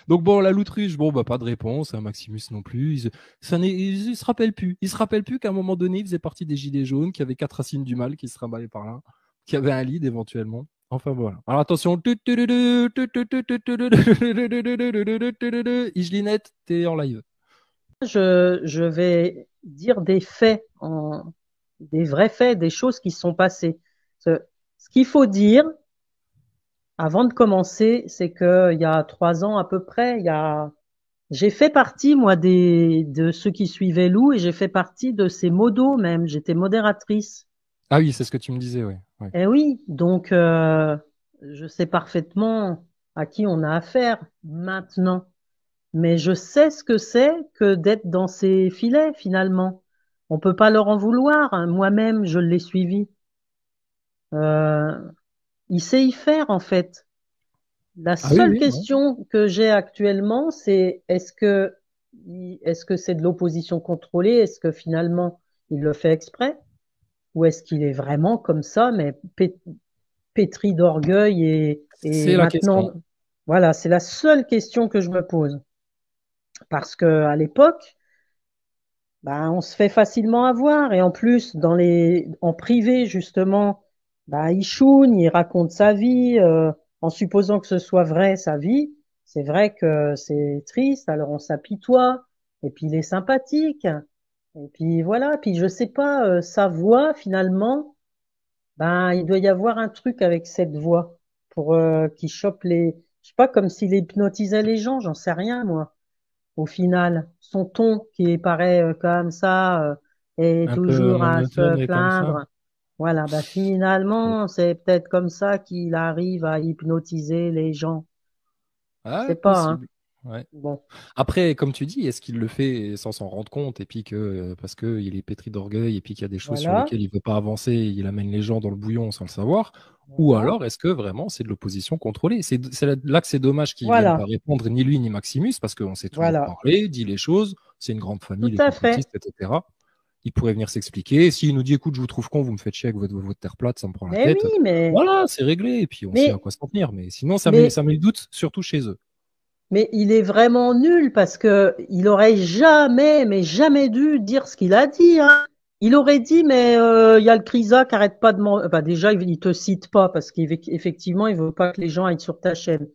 Donc bon, la l'autruche, bon, bah, pas de réponse, hein, Maximus non plus. Il se rappelle plus. Il se rappelle plus qu'à un moment donné, il faisait partie des Gilets jaunes, qu'il y avait 4 racines du mal qui se trimballaient par là, qu'il y avait un lead éventuellement. Enfin voilà. Alors attention. Igelinette, t'es en live. Je vais dire des faits, des vrais faits, des choses qui se sont passées. Ce qu'il faut dire avant de commencer, c'est que il y a 3 ans à peu près, j'ai fait partie moi de ceux qui suivaient Lou et j'ai fait partie de ses modos même. J'étais modératrice. Ah oui, c'est ce que tu me disais, oui. Ouais. Eh oui, donc je sais parfaitement à qui on a affaire maintenant. Mais je sais ce que c'est que d'être dans ces filets, finalement. On peut pas leur en vouloir, hein. Moi-même, je l'ai suivi. Euh, il sait y faire, en fait. La Ah oui, seule oui, non. question que j'ai actuellement, c'est est-ce que c'est de l'opposition contrôlée? Est-ce que finalement, il le fait exprès? Ou est-ce qu'il est vraiment comme ça, mais pétri d'orgueil et C'est la maintenant, question. voilà, c'est la seule question que je me pose. Parce que à l'époque, bah, on se fait facilement avoir. Et en plus, en privé, justement, bah, il chouine, il raconte sa vie, en supposant que ce soit vrai, sa vie. C'est vrai que c'est triste, alors on s'apitoie. Et puis il est sympathique. Et puis voilà. Puis je sais pas, sa voix, finalement, ben, il doit y avoir un truc avec cette voix pour qu'il chope je sais pas, comme s'il hypnotisait les gens, j'en sais rien, moi au final. Son ton qui paraît comme ça est Un peu toujours à se monotone et comme ça. plaindre. Voilà, bah finalement, c'est peut-être comme ça qu'il arrive à hypnotiser les gens. Je Ah, sais pas, hein. possible. Ouais. Bon, Après, comme tu dis, est-ce qu'il le fait sans s'en rendre compte et puis que parce qu'il est pétri d'orgueil et puis qu'il y a des choses sur voilà, lesquelles il veut pas avancer, il amène les gens dans le bouillon sans le savoir? Ou voilà, alors, est-ce que vraiment c'est de l'opposition contrôlée? C'est là que c'est dommage qu'ils viennent pas voilà, répondre, ni lui ni Maximus, parce qu'on s'est toujours voilà, parlé, dit les choses, c'est une grande famille, tout les à fait. complotistes, etc. Il pourrait venir s'expliquer. S'il nous dit, écoute, je vous trouve con, vous me faites chier avec votre terre plate, ça me prend la Mais oui, tête. Voilà, c'est réglé, et puis on sait à mais, quoi s'en tenir. Mais sinon, mais ça met le doute, surtout chez eux. Mais il est vraiment nul parce que il aurait jamais, mais jamais dû dire ce qu'il a dit, hein. Il aurait dit, mais il y a le Crisa qui arrête pas de bah, déjà, il te cite pas parce qu'effectivement, il veut pas que les gens aillent sur ta chaîne.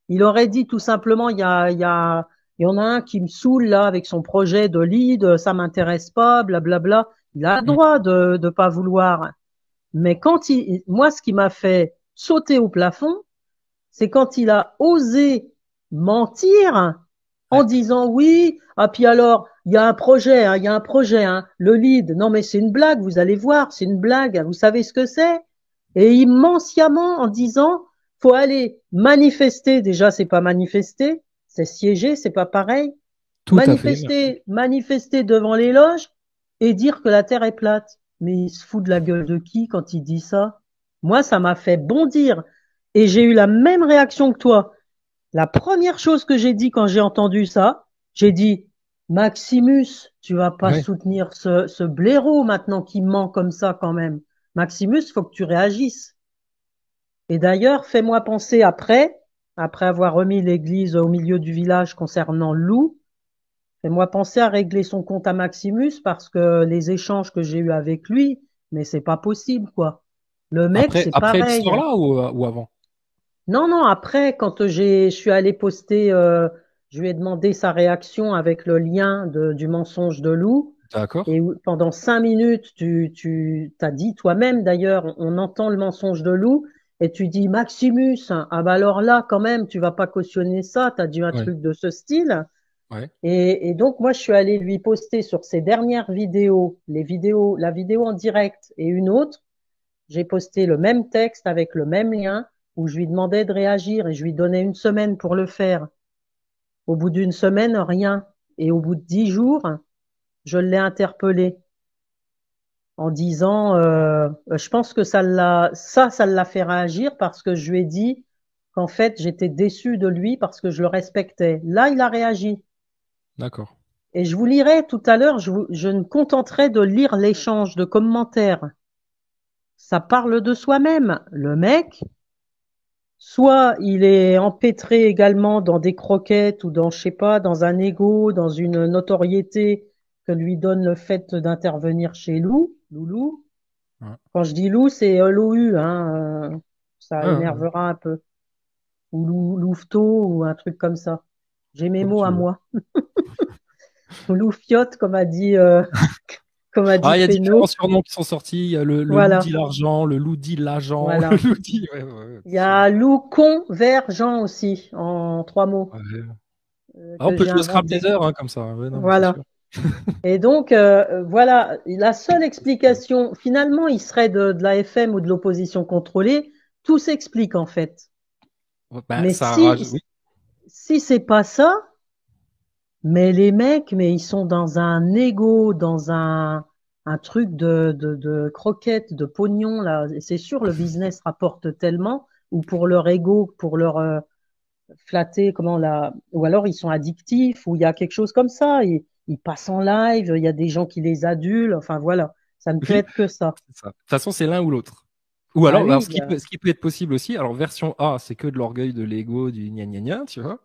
Il aurait dit tout simplement, il y en a un qui me saoule là avec son projet de lead, ça m'intéresse pas, blablabla. Il a le Mm. droit de pas vouloir. Mais moi, ce qui m'a fait sauter au plafond, c'est quand il a osé mentir en Ouais. disant oui, ah puis alors, il y a un projet, hein, il y a un projet, hein, le lead, non mais c'est une blague, vous allez voir, c'est une blague, vous savez ce que c'est? Et il ment sciemment en disant, faut aller manifester, déjà c'est pas manifester, c'est siéger, c'est pas pareil, Tout à fait, merci. manifester devant les loges et dire que la Terre est plate. Mais il se fout de la gueule de qui quand il dit ça? Moi, ça m'a fait bondir. Et j'ai eu la même réaction que toi. La première chose que j'ai dit quand j'ai entendu ça, j'ai dit, Maximus, tu vas pas Ouais. soutenir ce blaireau maintenant qui ment comme ça quand même. Maximus, faut que tu réagisses. Et d'ailleurs, fais-moi penser après avoir remis l'église au milieu du village concernant Lou, fais-moi penser à régler son compte à Maximus parce que les échanges que j'ai eus avec lui, mais c'est pas possible, quoi. Le mec, c'est Après pareil. l'histoire là ou avant? Non, non, après, quand je suis allé poster, je lui ai demandé sa réaction avec le lien du mensonge de Lou. D'accord. Et pendant 5 minutes, tu t'as dit toi-même d'ailleurs, on entend le mensonge de Lou, et tu dis Maximus, ah bah alors là, quand même, tu vas pas cautionner ça, t'as dit un Ouais. truc de ce style. Ouais. Et donc, moi, je suis allé lui poster sur ses dernières vidéos, la vidéo en direct et une autre. J'ai posté le même texte avec le même lien où je lui demandais de réagir et je lui donnais une semaine pour le faire. Au bout d'une semaine, rien. Et au bout de 10 jours, je l'ai interpellé en disant, je pense que ça l'a fait réagir parce que je lui ai dit qu'en fait, j'étais déçue de lui parce que je le respectais. Là, il a réagi. D'accord. Et je vous lirai tout à l'heure, je me contenterai de lire l'échange de commentaires. Ça parle de soi-même. Le mec, soit il est empêtré également dans des croquettes ou dans, je sais pas, dans un ego, dans une notoriété que lui donne le fait d'intervenir chez Loulou. Ouais. Quand je dis Lou, c'est l'OU, hein, ça Ouais, ouais, ouais. énervera un peu. Ou Louveteau ou un truc comme ça. J'ai mes Comme mots tu à veux. moi. Ou Loufiote, comme a dit Ah, il y a différents Pénaud. surnoms qui sont sortis. Il y a le loup dit Voilà, l'argent, le loup dit l'agent, le voilà. loup dit. Ouais, ouais, ouais, Il y c'est- a Lou Convergent aussi, en 3 mots, ouais. Ah, on que peut j'ai jouer au Scrabble des inventé. heures, hein, comme ça. Ouais, non, mais c'est sûr. Voilà. Et donc, voilà, la seule explication, finalement, il serait de la FM ou de l'opposition contrôlée, tout s'explique en fait. Ouais, bah, Mais ça arrache. Oui. si c'est pas ça, mais les mecs, mais ils sont dans un ego, dans un truc de croquettes, de pognon, là. Et c'est sûr, le business rapporte tellement, ou pour leur ego, pour leur flatter, ou alors ils sont addictifs, ou il y a quelque chose comme ça. Ils passent en live, il y a des gens qui les adulent, enfin voilà. Ça ne peut Oui, être que ça. c'est ça. De toute façon, c'est l'un ou l'autre. Ou Ah alors oui, ce qui peut être possible aussi, alors version A, c'est que de l'orgueil, de l'ego, du gna gna gna, tu vois.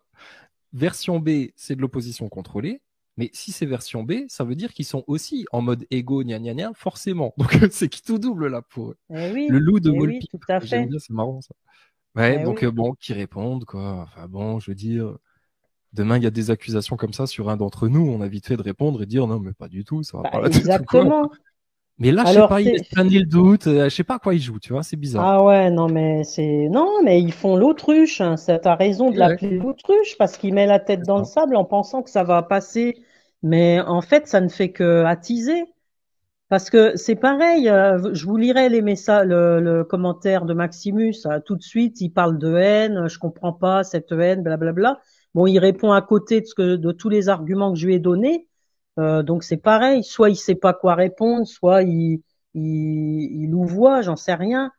Version B, c'est de l'opposition contrôlée. Mais si c'est version B, ça veut dire qu'ils sont aussi en mode ego, gna gna gna, forcément. Donc c'est qui tout double là pour eux. Le loup de eh oui, Molpip, tout à j'aime fait. bien, c'est marrant ça. Ouais, Eh donc oui. bon, qui répondent, quoi. Enfin bon, je veux dire, demain il y a des accusations comme ça sur un d'entre nous, on a vite fait de répondre et de dire non, mais pas du tout, ça va Bah, pas la tête ou quoi. exactement. Mais là, je sais Alors pas, il laisse c'est planer le doute, je sais pas à quoi il joue, tu vois, c'est bizarre. ah ouais, non, mais ils font l'autruche, hein. T'as raison de Et ouais, l'appeler l'autruche parce qu'il met la tête c'est dans le ça. sable en pensant que ça va passer. Mais en fait, ça ne fait que attiser. Parce que c'est pareil, je vous lirai les messages, le commentaire de Maximus, tout de suite, il parle de haine, je comprends pas cette haine, blablabla. Bon, il répond à côté de tous les arguments que je lui ai donnés. Donc c'est pareil, soit il sait pas quoi répondre, soit il louvoie, j'en sais rien.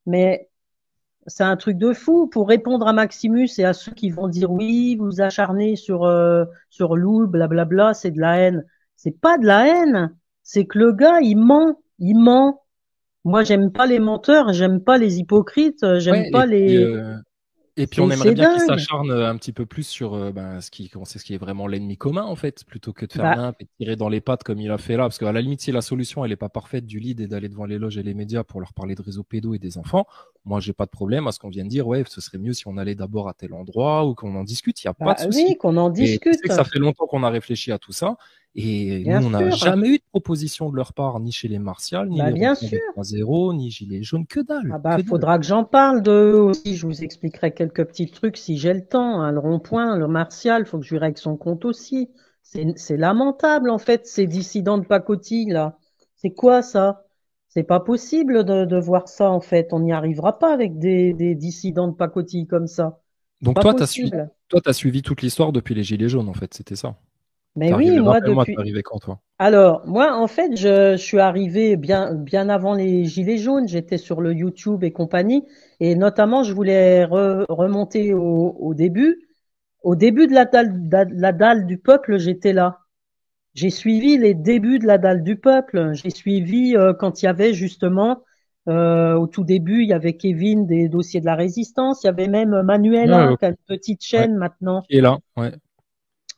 Mais c'est un truc de fou. Pour répondre à Maximus et à ceux qui vont dire oui, vous vous acharnez sur Lou, blablabla, c'est de la haine. C'est pas de la haine. C'est que le gars, il ment. Il ment. Moi, j'aime pas les menteurs, j'aime pas les hypocrites, j'aime Ouais, pas les. et puis on aimerait C'est bien qu'il dingue. s'acharne un petit peu plus sur ben, ce qui est vraiment l'ennemi commun en fait, plutôt que de faire Bah, nimp et de tirer dans les pattes comme il a fait là. Parce qu'à la limite, si la solution elle est pas parfaite du lead et d'aller devant les loges et les médias pour leur parler de réseaux pédos et des enfants, moi j'ai pas de problème à ce qu'on vient de dire. Ouais, ce serait mieux si on allait d'abord à tel endroit ou qu'on en discute. Il y a pas bah de souci. oui, qu'on en Et tu sais discute. que ça fait longtemps qu'on a réfléchi à tout ça. Et nous, Bien on n'a sûr. jamais eu de proposition de leur part, ni chez les Martials, ni Bah, les bien ronds-points sûr. 2.0, ni Gilets jaunes, que dalle, Ah bah, que dalle. faudra que j'en parle d'eux aussi. Je vous expliquerai quelques petits trucs si j'ai le temps, hein. Le rond-point, le Martial, faut que je lui règle son compte aussi. C'est lamentable, en fait, ces dissidents de pacotille, là. C'est quoi, ça? C'est pas possible de voir ça, en fait. On n'y arrivera pas avec des dissidents de pacotille comme ça. C'est Donc pas possible. toi, t'as suivi toute l'histoire depuis les Gilets jaunes, en fait, c'était ça. Mais T'es oui, arrivé, moi, rappelle-moi, t'es depuis, arrivé quand, toi? alors, moi, en fait, je suis arrivé bien avant les Gilets jaunes. J'étais sur le YouTube et compagnie. Et notamment, je voulais remonter au début. Au début de la dalle du peuple, j'étais là. J'ai suivi les débuts de la dalle du peuple. J'ai suivi quand il y avait justement, au tout début, il y avait Kevin des dossiers de la résistance. Il y avait même Ouais, Manuela, ok. qui a une petite Ouais. chaîne maintenant Qui est là, ouais.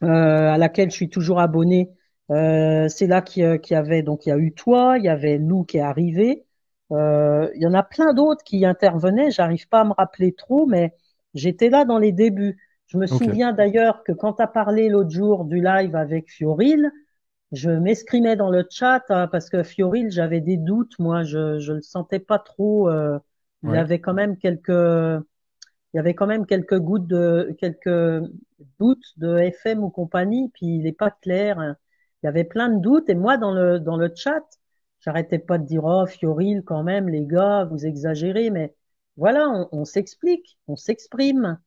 à laquelle je suis toujours abonné. C'est là qu'il y avait, donc il y a eu toi, il y avait Lou qui est arrivé. Il y en a plein d'autres qui intervenaient. J'arrive pas à me rappeler trop, mais j'étais là dans les débuts. Je me Ok. souviens d'ailleurs que quand tu as parlé l'autre jour du live avec Fioril, je m'escrimais dans le chat parce que Fioril, j'avais des doutes. Moi, je le sentais pas trop. Il Ouais. avait quand même il y avait quand même quelques doutes de FM ou compagnie, puis il n'est pas clair. Il y avait plein de doutes, et moi, dans le chat, j'arrêtais pas de dire, oh, Fioril, quand même, les gars, vous exagérez, mais voilà, on s'explique, on s'exprime.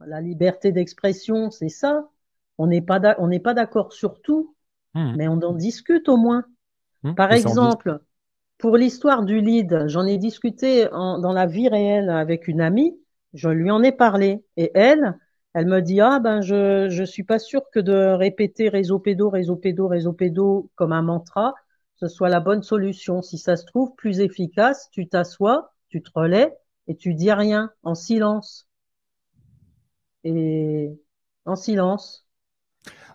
La liberté d'expression, c'est ça. On n'est pas d'accord sur tout, Mhm. mais on en discute au moins. Mhm. Par Et ça en dit. exemple, pour l'histoire du lead, j'en ai discuté dans la vie réelle avec une amie, je lui en ai parlé. Et elle me dit, ah ben je suis pas sûre que de répéter réseau pédo, réseau pédo, réseau pédo comme un mantra, ce soit la bonne solution. Si ça se trouve plus efficace, tu t'assois, tu te relais et tu dis rien, en silence. Et en silence.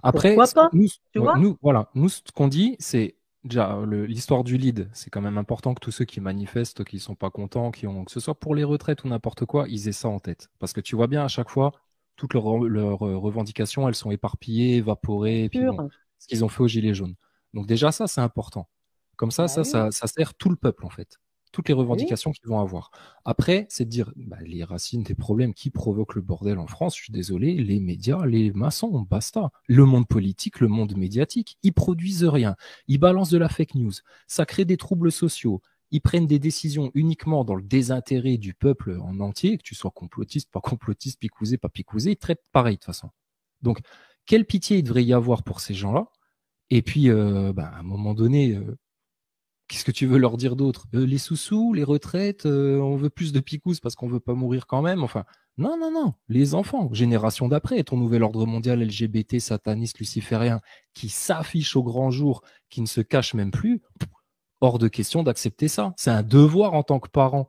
Après, Pourquoi pas? nous, Tu ouais, vois? voilà, nous, ce qu'on dit, c'est déjà l'histoire du lead. C'est quand même important que tous ceux qui manifestent, qui sont pas contents, que ce soit pour les retraites ou n'importe quoi, ils aient ça en tête. Parce que tu vois bien à chaque fois, toutes leurs revendications, elles sont éparpillées, évaporées, et puis bon, Sûr. ce qu'ils ont fait aux Gilets jaunes. Donc déjà, ça, c'est important. Comme ça, Bah oui, ça sert tout le peuple, en fait. Toutes les bah oui. revendications qu'ils vont avoir. Après, c'est de dire bah, les racines des problèmes qui provoquent le bordel en France, je suis désolé, les médias, les maçons, basta. Le monde politique, le monde médiatique, ils produisent rien. Ils balancent de la fake news. Ça crée des troubles sociaux. Ils prennent des décisions uniquement dans le désintérêt du peuple en entier, que tu sois complotiste, pas complotiste, picousé, pas picousé, ils traitent pareil de toute façon. Donc, quelle pitié il devrait y avoir pour ces gens-là? Et puis, bah, à un moment donné, qu'est-ce que tu veux leur dire d'autre? Les sous-sous, les retraites, on veut plus de picous parce qu'on veut pas mourir quand même. Enfin, non, non, non. Les enfants, génération d'après, ton nouvel ordre mondial LGBT, sataniste, luciférien, qui s'affiche au grand jour, qui ne se cache même plus, hors de question d'accepter ça. C'est un devoir en tant que parent.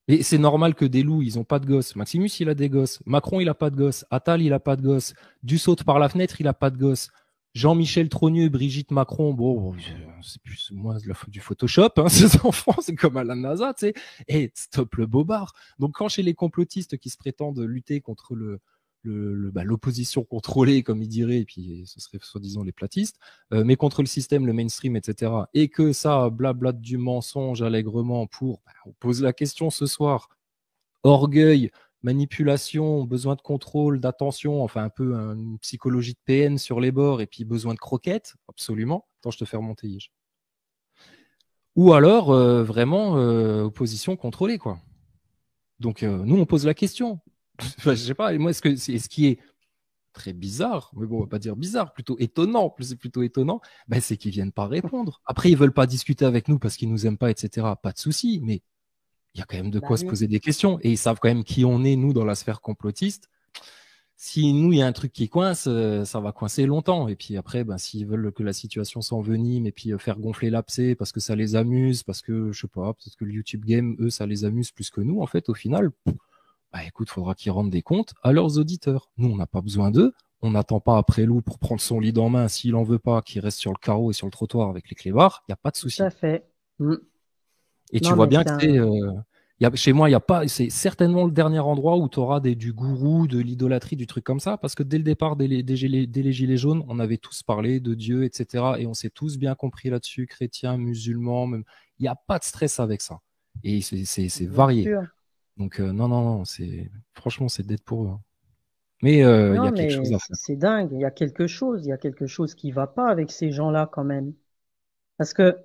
Et c'est normal que des loups, ils ont pas de gosses. Maximus, il a des gosses. Macron, il a pas de gosses. Attal, il a pas de gosses. Dussault par la fenêtre, il a pas de gosses. Jean-Michel Trogneux, Brigitte Macron, bon, c'est plus moi du Photoshop, hein, ces enfants, c'est comme à la NASA, tu sais. Et stop le bobard. Donc quand chez les complotistes qui se prétendent lutter contre l'opposition contrôlée, comme ils diraient, et puis ce serait soi-disant les platistes, mais contre le système, le mainstream, etc. Et que ça blablate du mensonge allègrement pour, bah, on pose la question ce soir, orgueil, manipulation, besoin de contrôle, d'attention, enfin un peu une psychologie de PN sur les bords, et puis besoin de croquettes, absolument. Attends, je te fais remonter, Yves. Ou alors, vraiment, opposition contrôlée, quoi. Donc, nous, on pose la question. Enfin, je sais pas, moi, ce qui est très bizarre, mais bon, on va pas dire bizarre, plutôt étonnant, plus c'est plutôt étonnant, ben, c'est qu'ils viennent pas répondre. Après, ils veulent pas discuter avec nous parce qu'ils nous aiment pas, etc. Pas de souci, mais il y a quand même de Bah quoi se oui. poser des questions. Et ils savent quand même qui on est, nous, dans la sphère complotiste. Si nous, il y a un truc qui coince, ça va coincer longtemps. Et puis après, ben, s'ils veulent que la situation s'envenime et puis faire gonfler l'abcès parce que ça les amuse, parce que, je sais pas, peut-être que le YouTube Game, eux, ça les amuse plus que nous, en fait, au final, bah écoute, faudra qu'ils rendent des comptes à leurs auditeurs. Nous, on n'a pas besoin d'eux. On n'attend pas après Lou pour prendre son lead en main. S'il en veut pas, qu'il reste sur le carreau et sur le trottoir avec les clébards, il n'y a pas de Tout à souci. fait. Mm. Et tu Non, vois mais bien c'est que c'est, un. chez moi, il y a pas, c'est certainement le dernier endroit où tu auras du gourou, de l'idolâtrie, du truc comme ça, parce que dès le départ, dès les Gilets jaunes, on avait tous parlé de Dieu, etc. Et on s'est tous bien compris là-dessus, chrétiens, musulmans, même. Il n'y a pas de stress avec ça. Et c'est Bien varié. sûr. Donc, non, non, non, franchement, c'est d'être pour eux, hein. Mais il y Non, a quelque mais chose à faire. c'est dingue. Il y a quelque chose qui va pas avec ces gens-là quand même. Parce que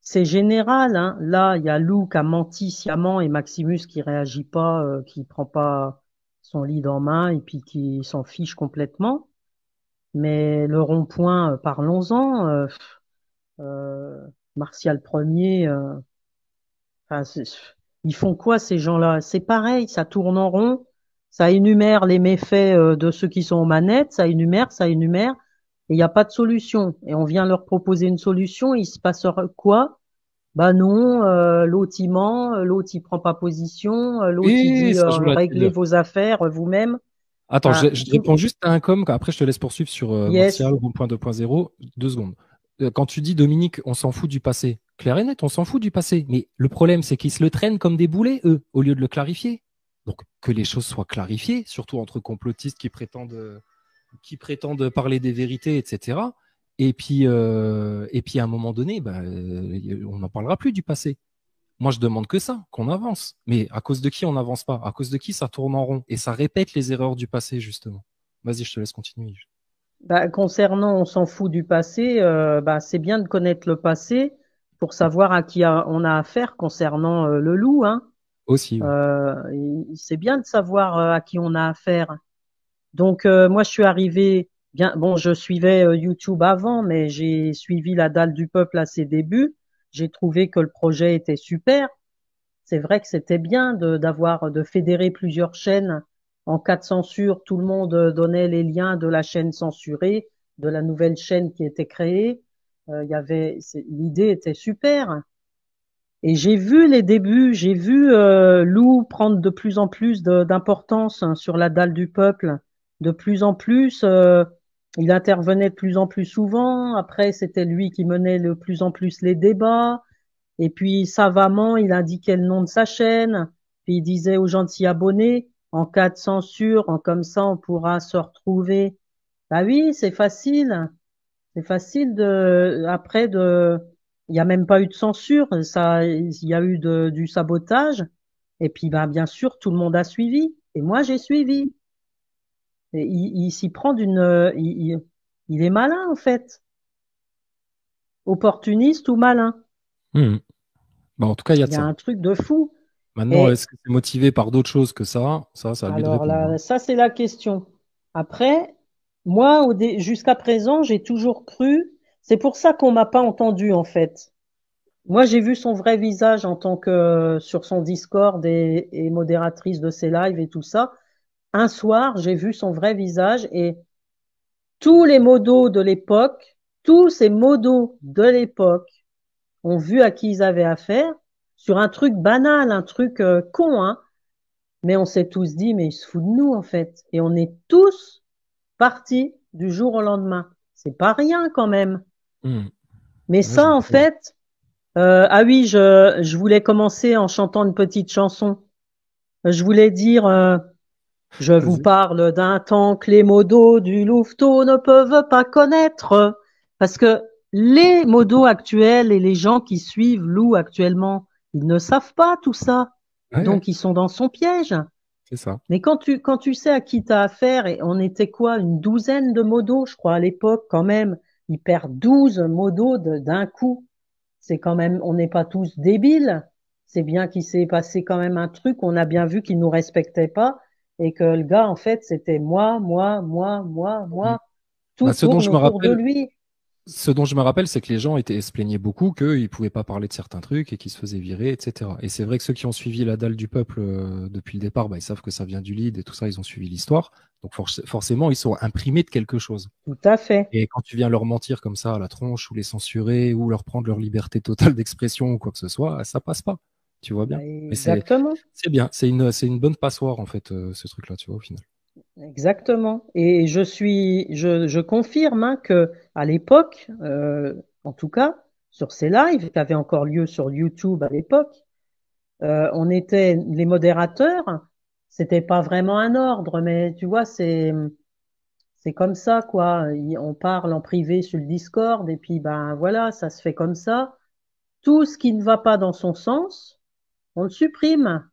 c'est général, hein. Là, il y a Lou qui a menti sciemment et Maximus qui réagit pas, qui prend pas son lead en main et puis qui s'en fiche complètement. Mais le rond-point, parlons-en. Euh, Martial Premier, enfin, ils font quoi ces gens-là? C'est pareil, ça tourne en rond, ça énumère les méfaits de ceux qui sont aux manettes, ça énumère, et il n'y a pas de solution. Et on vient leur proposer une solution, il se passe quoi? Bah non, l'autre il ment, l'autre il prend pas position, l'autre il Et dit ça joue réglez là-dessus. vos affaires vous-même. Attends, Enfin, je te réponds juste à un com, après je te laisse poursuivre sur Martial, yes, Rond-Point 2.0. 2 secondes. Quand tu dis, Dominique, on s'en fout du passé, clair et net, on s'en fout du passé. Mais le problème, c'est qu'ils se le traînent comme des boulets, eux, au lieu de le clarifier. Donc, que les choses soient clarifiées, surtout entre complotistes qui prétendent parler des vérités, etc. Et puis à un moment donné, bah, on n'en parlera plus du passé. Moi, je demande que ça, qu'on avance. Mais à cause de qui on n'avance pas? À cause de qui ça tourne en rond? Et ça répète les erreurs du passé, justement. Vas-y, je te laisse continuer. bah, concernant on s'en fout du passé, bah, c'est bien de connaître le passé pour savoir à qui on a affaire concernant le loup, hein. Aussi, ouais. C'est bien de savoir à qui on a affaire. Donc moi je suis arrivé bien bon je suivais YouTube avant mais j'ai suivi la dalle du peuple à ses débuts. J'ai trouvé que le projet était super. C'est vrai que c'était bien de fédérer plusieurs chaînes en cas de censure, tout le monde donnait les liens de la chaîne censurée, de la nouvelle chaîne qui était créée. Il y avait l'idée était super. Et j'ai vu les débuts, j'ai vu Lou prendre de plus en plus d'importance hein, sur la dalle du peuple. De plus en plus, il intervenait de plus en plus souvent. Après, c'était lui qui menait de plus en plus les débats. Et puis, savamment, il indiquait le nom de sa chaîne. Puis, il disait aux gens de s'y abonner. En cas de censure, comme ça, on pourra se retrouver. Bah oui, c'est facile. C'est facile après il n'y a même pas eu de censure. Il y a eu du sabotage. Et puis, bah, bien sûr, tout le monde a suivi. Et moi, j'ai suivi. Et il s'y prend il est malin, en fait. Opportuniste ou malin. Hmm. Bon, en tout cas, il y a Il de y a ça. un truc de fou. Maintenant, Et est-ce que c'est motivé par d'autres choses que ça? Ça, c'est à lui de alors répondre, là, hein. ça, c'est la question. Après, moi, jusqu'à présent, j'ai toujours cru. C'est pour ça qu'on m'a pas entendu, en fait. Moi, j'ai vu son vrai visage en tant que sur son Discord et modératrice de ses lives et tout ça. Un soir, j'ai vu son vrai visage et tous les modos de l'époque, tous ces modos de l'époque ont vu à qui ils avaient affaire sur un truc banal, un truc con, hein. Mais on s'est tous dit, mais il se fout de nous, en fait. Et on est tous partis du jour au lendemain. C'est pas rien, quand même. Hmm. Mais Ouais, ça, en j'imagine. fait, ah oui, je voulais commencer en chantant une petite chanson. Je voulais dire, je vous Vas-y. parle d'un temps que les modos du Louveteau ne peuvent pas connaître. Parce que les modos actuels et les gens qui suivent Lou actuellement, ils ne savent pas tout ça. Ouais, ouais, Donc, ils sont dans son piège. c'est ça. Mais quand tu sais à qui tu as affaire, et on était quoi, une douzaine de modos, je crois, à l'époque, quand même, ils perdent 12 modos d'un coup. C'est quand même, on n'est pas tous débiles. C'est bien qu'il s'est passé quand même un truc. On a bien vu qu'il nous respectait pas et que le gars, en fait, c'était Hmm. moi. Tout Bah, tourne autour de lui. ce dont je me rappelle, c'est que les gens se plaignaient beaucoup qu'ils ne pouvaient pas parler de certains trucs et qu'ils se faisaient virer, etc. Et c'est vrai que ceux qui ont suivi la dalle du peuple depuis le départ, bah, ils savent que ça vient du lead et tout ça, ils ont suivi l'histoire. Donc forcément, ils sont imprimés de quelque chose. Tout à fait. Et quand tu viens leur mentir comme ça à la tronche ou les censurer ou leur prendre leur liberté totale d'expression ou quoi que ce soit, ça passe pas. Tu vois bien. Mais Exactement. c'est bien, c'est une bonne passoire en fait, ce truc-là, tu vois, au final. Exactement. Et je confirme hein, que à l'époque, en tout cas, sur ces lives qui avaient encore lieu sur YouTube à l'époque, on était les modérateurs. C'était pas vraiment un ordre, mais tu vois, c'est comme ça quoi. On parle en privé sur le Discord et puis ben voilà, ça se fait comme ça. Tout ce qui ne va pas dans son sens, on le supprime.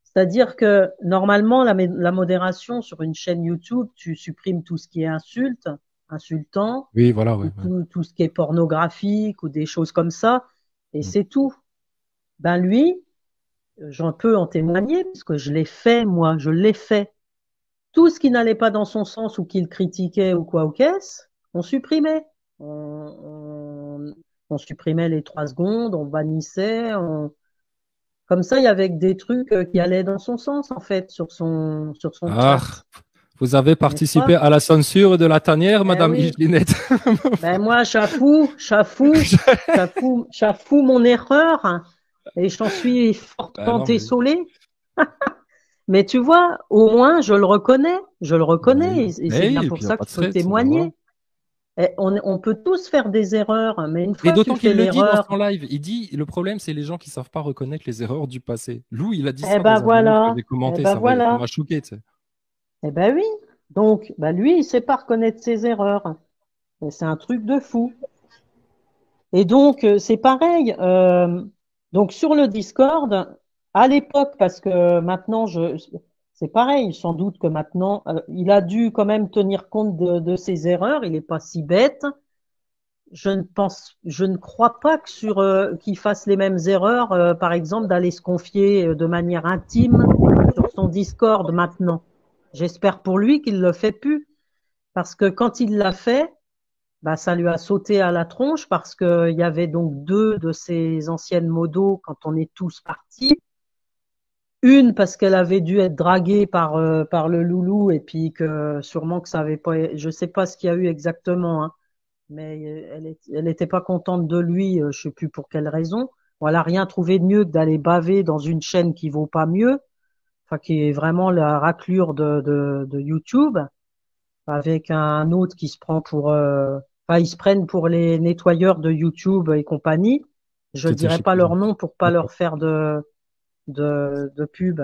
C'est-à-dire que normalement, la modération sur une chaîne YouTube, tu supprimes tout ce qui est insultant, Oui, voilà, ou ouais, ouais. tout ce qui est pornographique ou des choses comme ça, et Mm. c'est tout. Ben lui, j'en peux en témoigner parce que je l'ai fait, moi, je l'ai fait. Tout ce qui n'allait pas dans son sens ou qu'il critiquait ou quoi ou qu'est-ce, on supprimait. On supprimait les 3 secondes, on bannissait, comme ça, il y avait des trucs qui allaient dans son sens, en fait, sur son Ah, chat. vous avez N'est-ce participé pas? à la censure de la tanière, Eh Madame oui. Igelinette. Ben moi, j'avoue mon erreur et j'en suis Ah fortement non, mais désolée. Mais tu vois, au moins, je le reconnais et mais c'est oui, bien et pour puis il n'y a ça pas que de je peux stress, ben voilà. témoigner. Et on peut tous faire des erreurs, mais une Et fois que tu d'autant fais qu'il le dit dans l'erreur, son live, il dit le problème, c'est les gens qui savent pas reconnaître les erreurs du passé. Lou, il a dit eh ça ben dans un des lives que voilà, j'ai eh commenté, ben ça voilà, m'a choqué, tu sais. eh ben oui. Donc, ben lui, il sait pas reconnaître ses erreurs. Et c'est un truc de fou. Et donc, c'est pareil. Donc, sur le Discord, à l'époque, parce que maintenant, c'est pareil, sans doute que maintenant, il a dû quand même tenir compte de ses erreurs. Il n'est pas si bête. Je ne crois pas que qu'il fasse les mêmes erreurs, par exemple, d'aller se confier de manière intime sur son Discord maintenant. J'espère pour lui qu'il le fait plus, parce que quand il l'a fait, bah, ça lui a sauté à la tronche parce qu'il y avait donc 2 de ses anciennes modos quand on est tous partis. Une parce qu'elle avait dû être draguée par le loulou et puis que sûrement que ça avait pas, je sais pas ce qu'il y a eu exactement, hein, mais elle était pas contente de lui, je sais plus pour quelle raison. Bon, elle a rien trouvé de mieux que d'aller baver dans une chaîne qui vaut pas mieux, enfin qui est vraiment la raclure de YouTube, avec un autre qui se prend pour, enfin ils se prennent pour les nettoyeurs de YouTube et compagnie. Je C'était dirais chez pas Cuisine. leur nom pour pas D'accord. leur faire de pub.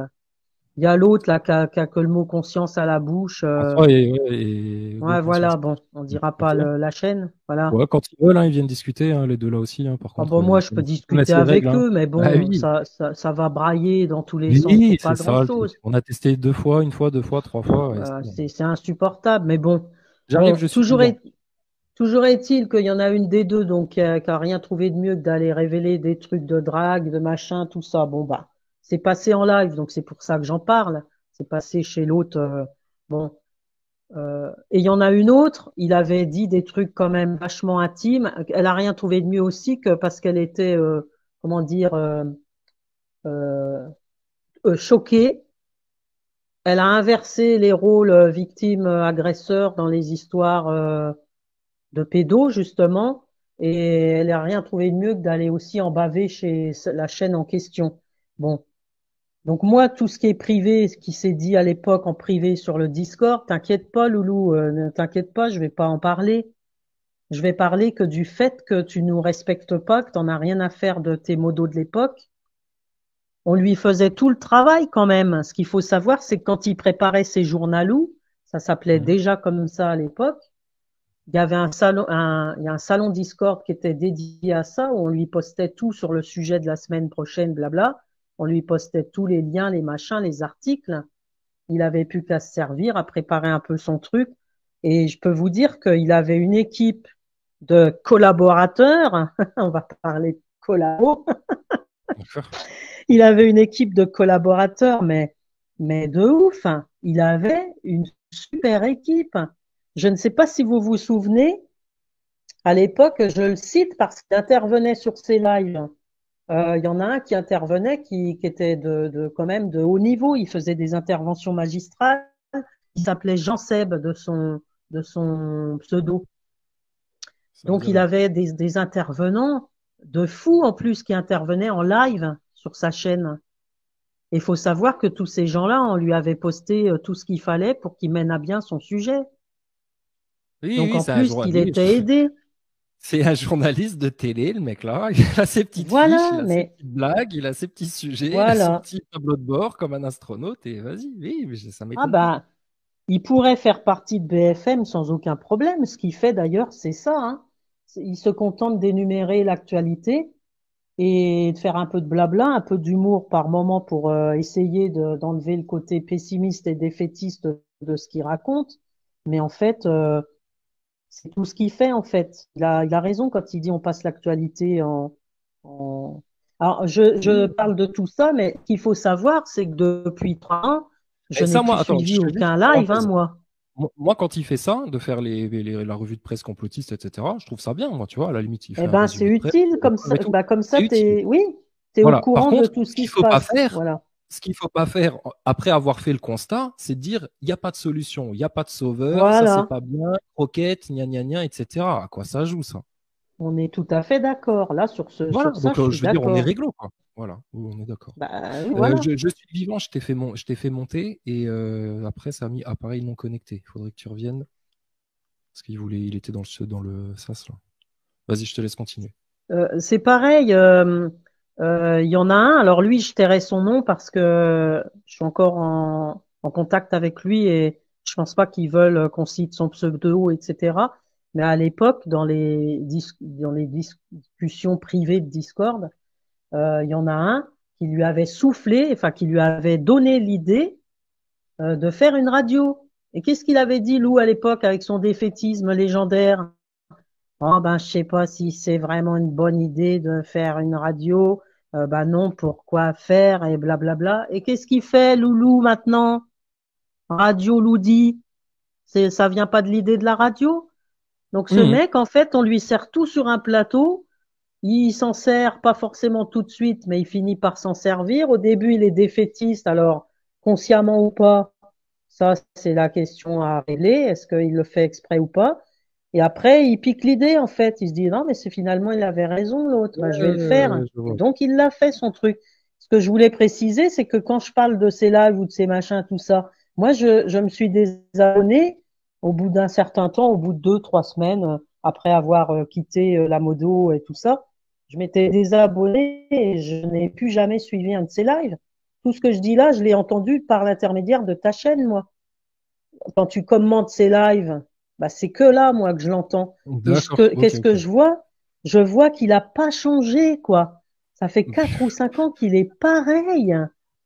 Il y a l'autre là qui a que le mot conscience à la bouche. François et Hugo Ouais, Conscience. voilà, bon, on dira pas Ok. la chaîne, voilà. Ouais, quand ils veulent, hein, ils viennent discuter, hein, les deux là aussi. Hein, par Ah contre, bon, moi, ils je peux connaissent discuter les règles. avec Hein. eux, mais Bah bon, oui, ça va brailler dans tous les sens oui, pour pas c'est ça le truc. grand-chose. On a testé 2 fois, une fois, 2 fois, 3 fois. Ouais, Voilà, c'est insupportable, mais bon, j'arrive, je suis dedans. toujours est-il qu'il y en a une des deux, donc qui a rien trouvé de mieux que d'aller révéler des trucs de drague, de machin, tout ça. Bon bah, c'est passé en live, donc c'est pour ça que j'en parle. C'est passé chez l'autre. Bon, et il y en a une autre. Il avait dit des trucs quand même vachement intimes. Elle a rien trouvé de mieux aussi que parce qu'elle était, comment dire, euh, choquée. Elle a inversé les rôles victime-agresseur dans les histoires de pédos, justement, et elle n'a rien trouvé de mieux que d'aller aussi en baver chez la chaîne en question. Bon, donc moi, tout ce qui est privé, ce qui s'est dit à l'époque en privé sur le Discord, t'inquiète pas, Loulou, ne t'inquiète pas, je vais pas en parler. Je vais parler que du fait que tu nous respectes pas, que t'en as rien à faire de tes modos de l'époque. On lui faisait tout le travail quand même. Ce qu'il faut savoir, c'est que quand il préparait ses journalous, ça s'appelait Mhm. déjà comme ça à l'époque, il y avait il y a un salon Discord qui était dédié à ça, où on lui postait tout sur le sujet de la semaine prochaine, blabla. On lui postait tous les liens, les machins, les articles. Il avait plus qu'à se servir, à préparer un peu son truc. Et je peux vous dire qu'il avait une équipe de collaborateurs. On va parler de collabo. D'accord. Il avait une équipe de collaborateurs, mais de ouf. Hein. Il avait une super équipe. Je ne sais pas si vous vous souvenez, à l'époque, je le cite parce qu'il intervenait sur ses lives. Il y en a un qui intervenait qui était quand même de haut niveau. Il faisait des interventions magistrales. Il s'appelait Jean Seb de son pseudo. Ça me dit Donc, il rien. avait des intervenants de fous en plus qui intervenaient en live sur sa chaîne. Et il faut savoir que tous ces gens-là, on lui avait posté tout ce qu'il fallait pour qu'il mène à bien son sujet. Oui, Donc, oui, en c'est un plus, journal. qu'il Oui, était aidé. c'est un journaliste de télé, le mec là. Il a ses petites fiches, Voilà, il a ses mais petites blagues, il a ses petits sujets, il a son voilà. petit tableau de bord comme un astronaute. Et vas-y, oui, mais ça Ah m'étonne pas. bah, il pourrait faire partie de BFM sans aucun problème. Ce qu'il fait d'ailleurs, c'est ça. Hein. Il se contente d'énumérer l'actualité et de faire un peu de blabla, un peu d'humour par moment pour essayer d'enlever le côté pessimiste et défaitiste de ce qu'il raconte. Mais en fait, c'est tout ce qu'il fait en fait. Il a raison quand il dit on passe l'actualité en... Alors, je Oui. parle de tout ça, mais ce qu'il faut savoir, c'est que depuis 3 ans, je Et n'ai ça, plus moi, attends, suivi je fais juste aucun une live, hein, parenthèse. moi. Moi, quand il fait ça, de faire la revue de presse complotiste, etc., je trouve ça bien, moi, tu vois. À la limite, il Eh fait un ben, c'est résumé de presse, utile comme ça. et tout. Bah, comme ça, C'est utile. oui, t'es au Voilà. Par courant de contre, tout ce ce qui qu'il se faut pas passe. faire, Voilà. ce qu'il faut pas faire après avoir fait le constat, c'est de dire il n'y a pas de solution, il n'y a pas de sauveur, ça c'est Voilà. pas bien, croquette, gna gna gna, etc. À quoi ça joue ça? On est tout à fait d'accord. Là, Voilà. sur ça, Donc je suis je veux dire, on est d'accord. réglo, quoi. Voilà. Oui, on est d'accord. Bah, oui, voilà. Je suis vivant, je t'ai fait monter et après ça a mis appareil non connecté. Il faudrait que tu reviennes parce il était dans le sas là. Vas-y, je te laisse continuer. C'est pareil. Il y en a un. Alors lui, je tairai son nom parce que je suis encore en contact avec lui et je pense pas qu'ils veulent qu'on cite son pseudo, etc. Mais à l'époque, dans les discussions privées de Discord, il y en a un qui lui avait soufflé, enfin qui lui avait donné l'idée de faire une radio. Et qu'est-ce qu'il avait dit, Lou, à l'époque, avec son défaitisme légendaire? Oh ben, je sais pas si c'est vraiment une bonne idée de faire une radio. Ben non, pourquoi faire et blablabla. Et qu'est-ce qu'il fait, Loulou, maintenant? Radio Loudi. Ça vient pas de l'idée de la radio? Donc ce Mhm. mec, en fait, on lui sert tout sur un plateau. Il s'en sert pas forcément tout de suite, mais il finit par s'en servir. Au début, il est défaitiste, alors consciemment ou pas, ça c'est la question à régler. Est-ce qu'il le fait exprès ou pas? Et après, il pique l'idée, en fait. Il se dit, non, mais c'est finalement, il avait raison, l'autre. Bah, je vais le faire. Je Et vois. donc, il l'a fait, son truc. Ce que je voulais préciser, c'est que quand je parle de ces lives ou de ces machins, tout ça, moi, je me suis désabonné au bout d'un certain temps, au bout de 2, 3 semaines, après avoir quitté la modo et tout ça. Je m'étais désabonné et je n'ai plus jamais suivi un de ces lives. Tout ce que je dis là, je l'ai entendu par l'intermédiaire de ta chaîne, moi. Quand tu commentes ces lives, bah, c'est que là, moi, que je l'entends. Et D'accord, ok, qu'est-ce que ok. je vois? Je vois qu'il a pas changé, quoi. Ça fait 4 ou 5 ans qu'il est pareil.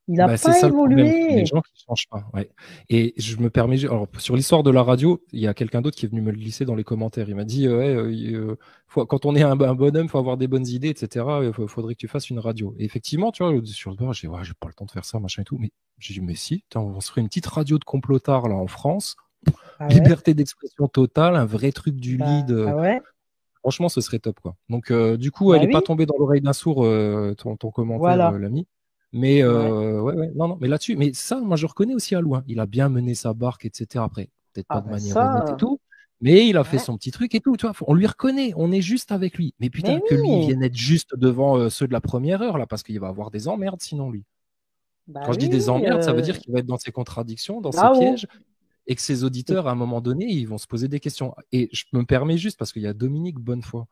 Il a Bah, c'est pas ça le problème, c'est les évolué. gens qui changent pas. Ouais. Et je me permets, alors sur l'histoire de la radio, il y a quelqu'un d'autre qui est venu me le glisser dans les commentaires. Il m'a dit, ouais, quand on est un bonhomme, faut avoir des bonnes idées, etc. Faudrait que tu fasses une radio. Et effectivement, tu vois, sur le bord, j'ai dit, ouais, j'ai pas le temps de faire ça, machin et tout. Mais j'ai dit, mais si, attends, on se ferait une petite radio de complotard là en France, Ah ouais, liberté d'expression totale, un vrai truc du lead. bah ouais, Franchement, ce serait top, quoi. Donc, du coup, elle bah est pas oui, tombée dans l'oreille d'un sourd, ton commentaire, voilà. l'ami. Mais Ouais. ouais, ouais, non, non, mais là-dessus, mais ça, moi, je reconnais aussi à loin. Il a bien mené sa barque, etc. Après, peut-être Ah pas de bah manière honnête et ça, tout, mais il a fait ouais. son petit truc et tout. Tu vois, on lui reconnaît, on est juste avec lui. Mais Mais putain, que lui, il oui, vienne être juste devant ceux de la première heure, là, parce qu'il va avoir des emmerdes sinon, lui. bah Quand je dis oui, des oui, emmerdes, ça veut dire qu'il va être dans ses contradictions, dans ses là-haut. pièges, et que ses Et- auditeurs, à un moment donné, ils vont se poser des questions. Et je me permets juste, parce qu'il y a Dominique Bonnefoy.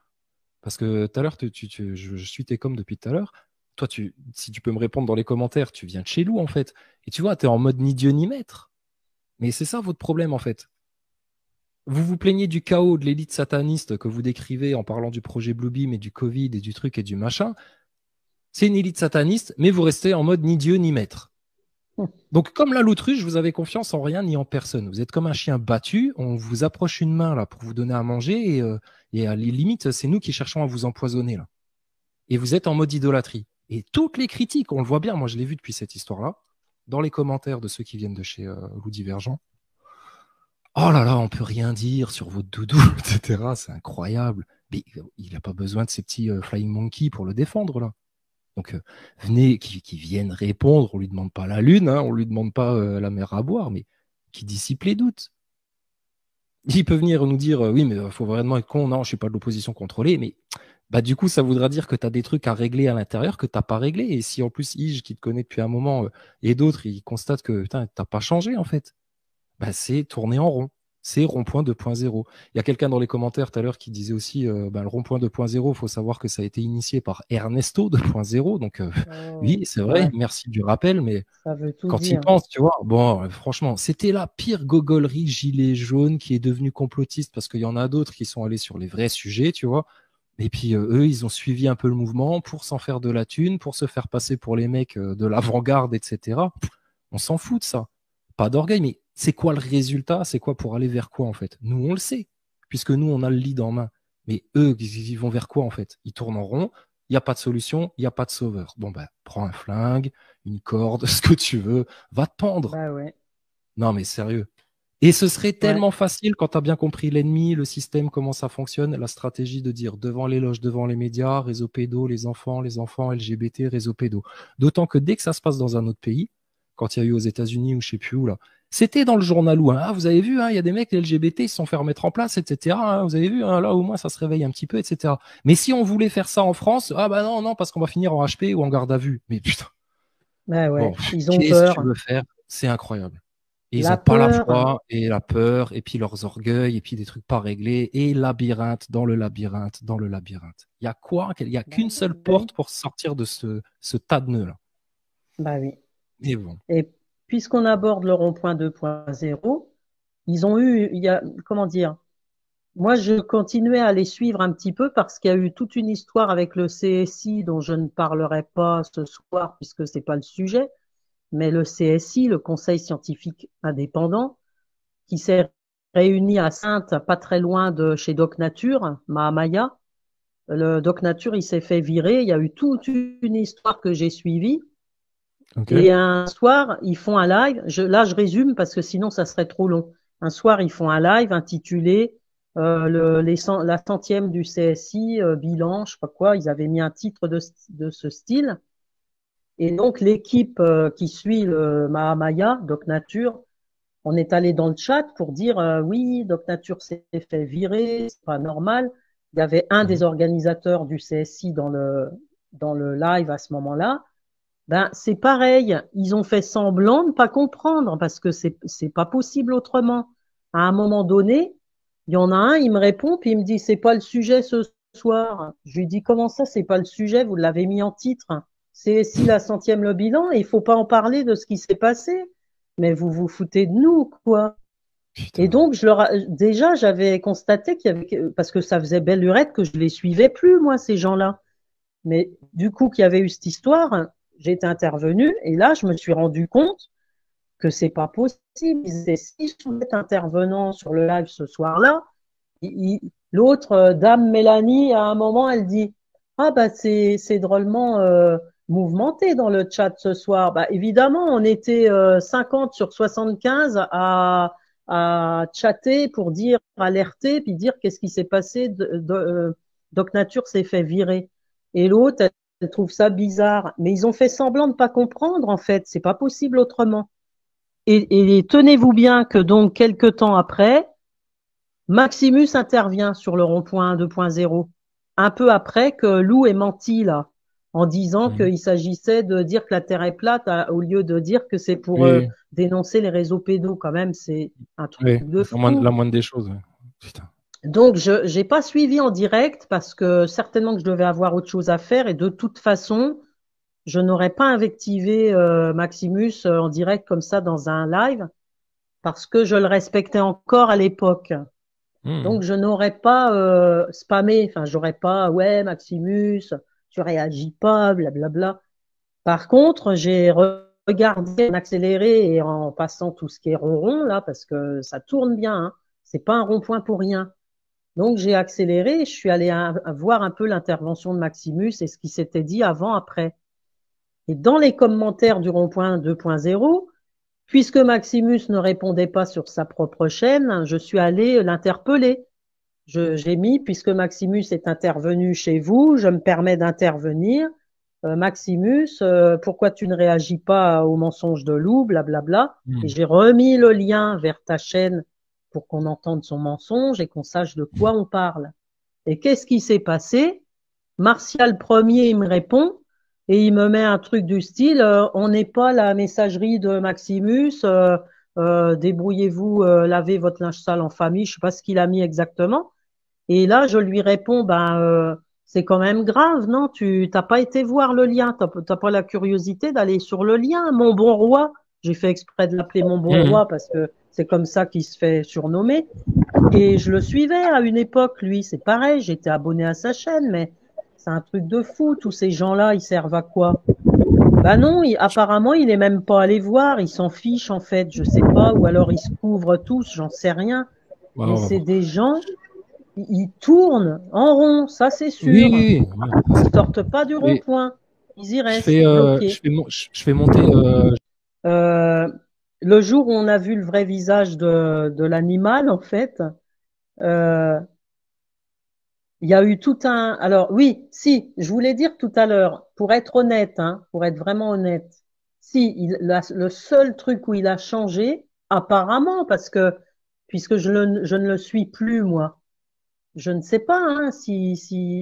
Parce que tout à l'heure, je suis tes com depuis tout à l'heure. Toi, si tu peux me répondre dans les commentaires, tu viens de chez Lou, en fait. Et tu vois, tu es en mode ni Dieu ni maître. Mais c'est ça votre problème, en fait. Vous vous plaignez du chaos de l'élite sataniste que vous décrivez en parlant du projet Bluebeam et du Covid et du truc et du machin. C'est une élite sataniste, mais vous restez en mode ni Dieu ni maître. Donc, comme la l'autruche, vous avez confiance en rien ni en personne. Vous êtes comme un chien battu. On vous approche une main là pour vous donner à manger et à les limites, c'est nous qui cherchons à vous empoisonner là. Et vous êtes en mode idolâtrie. Et toutes les critiques, on le voit bien, moi je l'ai vu depuis cette histoire-là, dans les commentaires de ceux qui viennent de chez Loup Divergent. Oh là là, on peut rien dire sur votre doudou, etc. C'est incroyable. Mais il n'a pas besoin de ces petits Flying Monkey pour le défendre, là. Donc, venez, qui viennent répondre. On lui demande pas la lune, hein, on lui demande pas la mer à boire, mais qui dissipe les doutes. Il peut venir nous dire, oui, mais il faut vraiment être con. Non, je ne suis pas de l'opposition contrôlée, mais bah, du coup, ça voudra dire que tu as des trucs à régler à l'intérieur que tu n'as pas réglé. Et si en plus, Ige, qui te connaît depuis un moment, et d'autres, ils constatent que tu n'as pas changé, en fait, bah, c'est tourner en rond. C'est rond-point 2.0. Il y a quelqu'un dans les commentaires tout à l'heure qui disait aussi bah, le rond-point 2.0, il faut savoir que ça a été initié par Ernesto 2.0. Donc, Oh, oui, c'est vrai, ouais, merci du rappel, mais ça veut tout quand il dire. pense, tu vois, bon, franchement, c'était la pire gogolerie gilet jaune qui est devenue complotiste parce qu'il y en a d'autres qui sont allés sur les vrais sujets, tu vois. Et puis eux, ils ont suivi un peu le mouvement pour s'en faire de la thune, pour se faire passer pour les mecs de l'avant-garde, etc. On s'en fout de ça. Pas d'orgueil, mais c'est quoi le résultat? C'est quoi pour aller vers quoi en fait? Nous, on le sait, puisque nous, on a le lead en main. Mais eux, ils vont vers quoi en fait? Ils tournent en rond, il n'y a pas de solution, il n'y a pas de sauveur. Bon, ben, prends un flingue, une corde, ce que tu veux, va te pendre. Bah ouais, Non, mais sérieux. Et ce serait ouais. tellement facile quand tu as bien compris l'ennemi, le système, comment ça fonctionne, la stratégie de dire devant les loges, devant les médias, réseau pédo, les enfants LGBT, réseau pédo. D'autant que dès que ça se passe dans un autre pays, quand il y a eu aux États-Unis ou je sais plus où là, c'était dans le journal où, hein, ah, vous avez vu, hein, il y a des mecs, les LGBT, ils se sont fait remettre en place, etc. Hein, vous avez vu, hein, là au moins ça se réveille un petit peu, etc. Mais si on voulait faire ça en France, ah bah non, non, parce qu'on va finir en HP ou en garde à vue. Mais putain, Bah bon, ouais, ils ont qu'est-ce que tu peur. veux faire? C'est incroyable. Et ils La n'ont pas la peur, foi et la peur, et puis leurs orgueils, et puis des trucs pas réglés, et labyrinthe dans le labyrinthe, dans le labyrinthe. Il y a quoi? Il n'y a bah, qu'une seule oui, porte pour sortir de ce tas de nœuds-là. bah oui. Mais bon. Et puisqu'on aborde le rond-point 2.0, ils ont eu, il y a, comment dire, moi je continuais à les suivre un petit peu parce qu'il y a eu toute une histoire avec le CSI dont je ne parlerai pas ce soir puisque c'est pas le sujet, mais le CSI, le Conseil scientifique indépendant, qui s'est réuni à Sainte, pas très loin de chez Doc Nature, Mahamaya. Le Doc Nature, il s'est fait virer. Il y a eu toute une histoire que j'ai suivie. Ok. Et un soir, ils font un live. Là, je résume parce que sinon, ça serait trop long. Un soir, ils font un live intitulé la centième du CSI, bilan, je sais pas quoi. Ils avaient mis un titre de ce style. Et donc, l'équipe qui suit le Mahamaya, Doc Nature, on est allé dans le chat pour dire oui, Doc Nature s'est fait virer, c'est pas normal. Il y avait un des Mhm. organisateurs du CSI dans le live à ce moment-là. Ben c'est pareil, ils ont fait semblant de pas comprendre parce que c'est pas possible autrement. À un moment donné, il y en a un, il me répond puis il me dit c'est pas le sujet ce soir. Je lui dis comment ça c'est pas le sujet, vous l'avez mis en titre. C'est si la centième le bilan et il faut pas en parler de ce qui s'est passé. Mais vous vous foutez de nous quoi. Et Putain. donc déjà j'avais constaté qu'il y avait parce que ça faisait belle lurette que je les suivais plus moi ces gens-là. Mais du coup, qu'il y avait eu cette histoire, j'ai été intervenue et là, je me suis rendu compte que c'est pas possible. Si je voulais être intervenant sur le live ce soir-là, l'autre dame Mélanie, à un moment, elle dit ah bah c'est drôlement mouvementé dans le chat ce soir. Bah évidemment, on était 50 sur 75 à chatter pour dire alerter puis dire qu'est-ce qui s'est passé. Doc Nature s'est fait virer. Et l'autre, elle trouve ça bizarre. Mais ils ont fait semblant de pas comprendre en fait. C'est pas possible autrement. Et tenez-vous bien que donc quelques temps après, Maximus intervient sur le rond-point 2.0, un peu après que Lou ait menti là, en disant Mhm. qu'il s'agissait de dire que la Terre est plate au lieu de dire que c'est pour Oui, dénoncer les réseaux pédos. Quand même, c'est un truc oui, de la fou. moindre des choses. Ouais. Putain. Donc, je n'ai pas suivi en direct parce que certainement que je devais avoir autre chose à faire et de toute façon, je n'aurais pas invectivé Maximus en direct comme ça dans un live parce que je le respectais encore à l'époque. Mhm. Donc, je n'aurais pas spammé, enfin, j'aurais pas, ouais, Maximus, tu réagis pas, blablabla. Par contre, j'ai regardé en accéléré et en passant tout ce qui est rond là, parce que ça tourne bien, hein. C'est pas un rond-point pour rien. Donc, j'ai accéléré et je suis allé à voir un peu l'intervention de Maximus et ce qui s'était dit avant, après. Et dans les commentaires du rond-point 2.0, puisque Maximus ne répondait pas sur sa propre chaîne, je suis allé l'interpeller. J'ai mis, puisque Maximus est intervenu chez vous, je me permets d'intervenir. Maximus, pourquoi tu ne réagis pas au mensonge de Lou, blablabla. Et Mhm. j'ai remis le lien vers ta chaîne pour qu'on entende son mensonge et qu'on sache de quoi on parle. Et qu'est-ce qui s'est passé? Martial premier, il me répond et il me met un truc du style on n'est pas la messagerie de Maximus, débrouillez-vous, lavez votre linge sale en famille. Je sais pas ce qu'il a mis exactement. Et là, je lui réponds, c'est quand même grave, non? Tu t'as pas été voir le lien, t'as pas la curiosité d'aller sur le lien, mon bon roi. J'ai fait exprès de l'appeler mon bon Mhm. roi parce que c'est comme ça qu'il se fait surnommer. Et je le suivais à une époque, lui. C'est pareil, j'étais abonné à sa chaîne, mais c'est un truc de fou. Tous ces gens-là, ils servent à quoi? Bah non, apparemment, il est même pas allé voir. Il s'en fiche, en fait. Je sais pas. Ou alors, ils se couvrent tous. J'en sais rien. Ouais, Mais on va c'est voir. des gens, ils tournent en rond. Ça, c'est Oui, sûr. oui, oui. Ouais, ça, Ils c'est clair. sortent pas du Et rond-point. Ils y restent bloqués. je fais monter. Euh, le jour où on a vu le vrai visage de l'animal, en fait, euh, il y a eu tout un. Alors oui, si, je voulais dire tout à l'heure, pour être honnête, hein, pour être vraiment honnête, si le seul truc où il a changé, apparemment, parce que puisque je ne le suis plus moi, je ne sais pas, hein,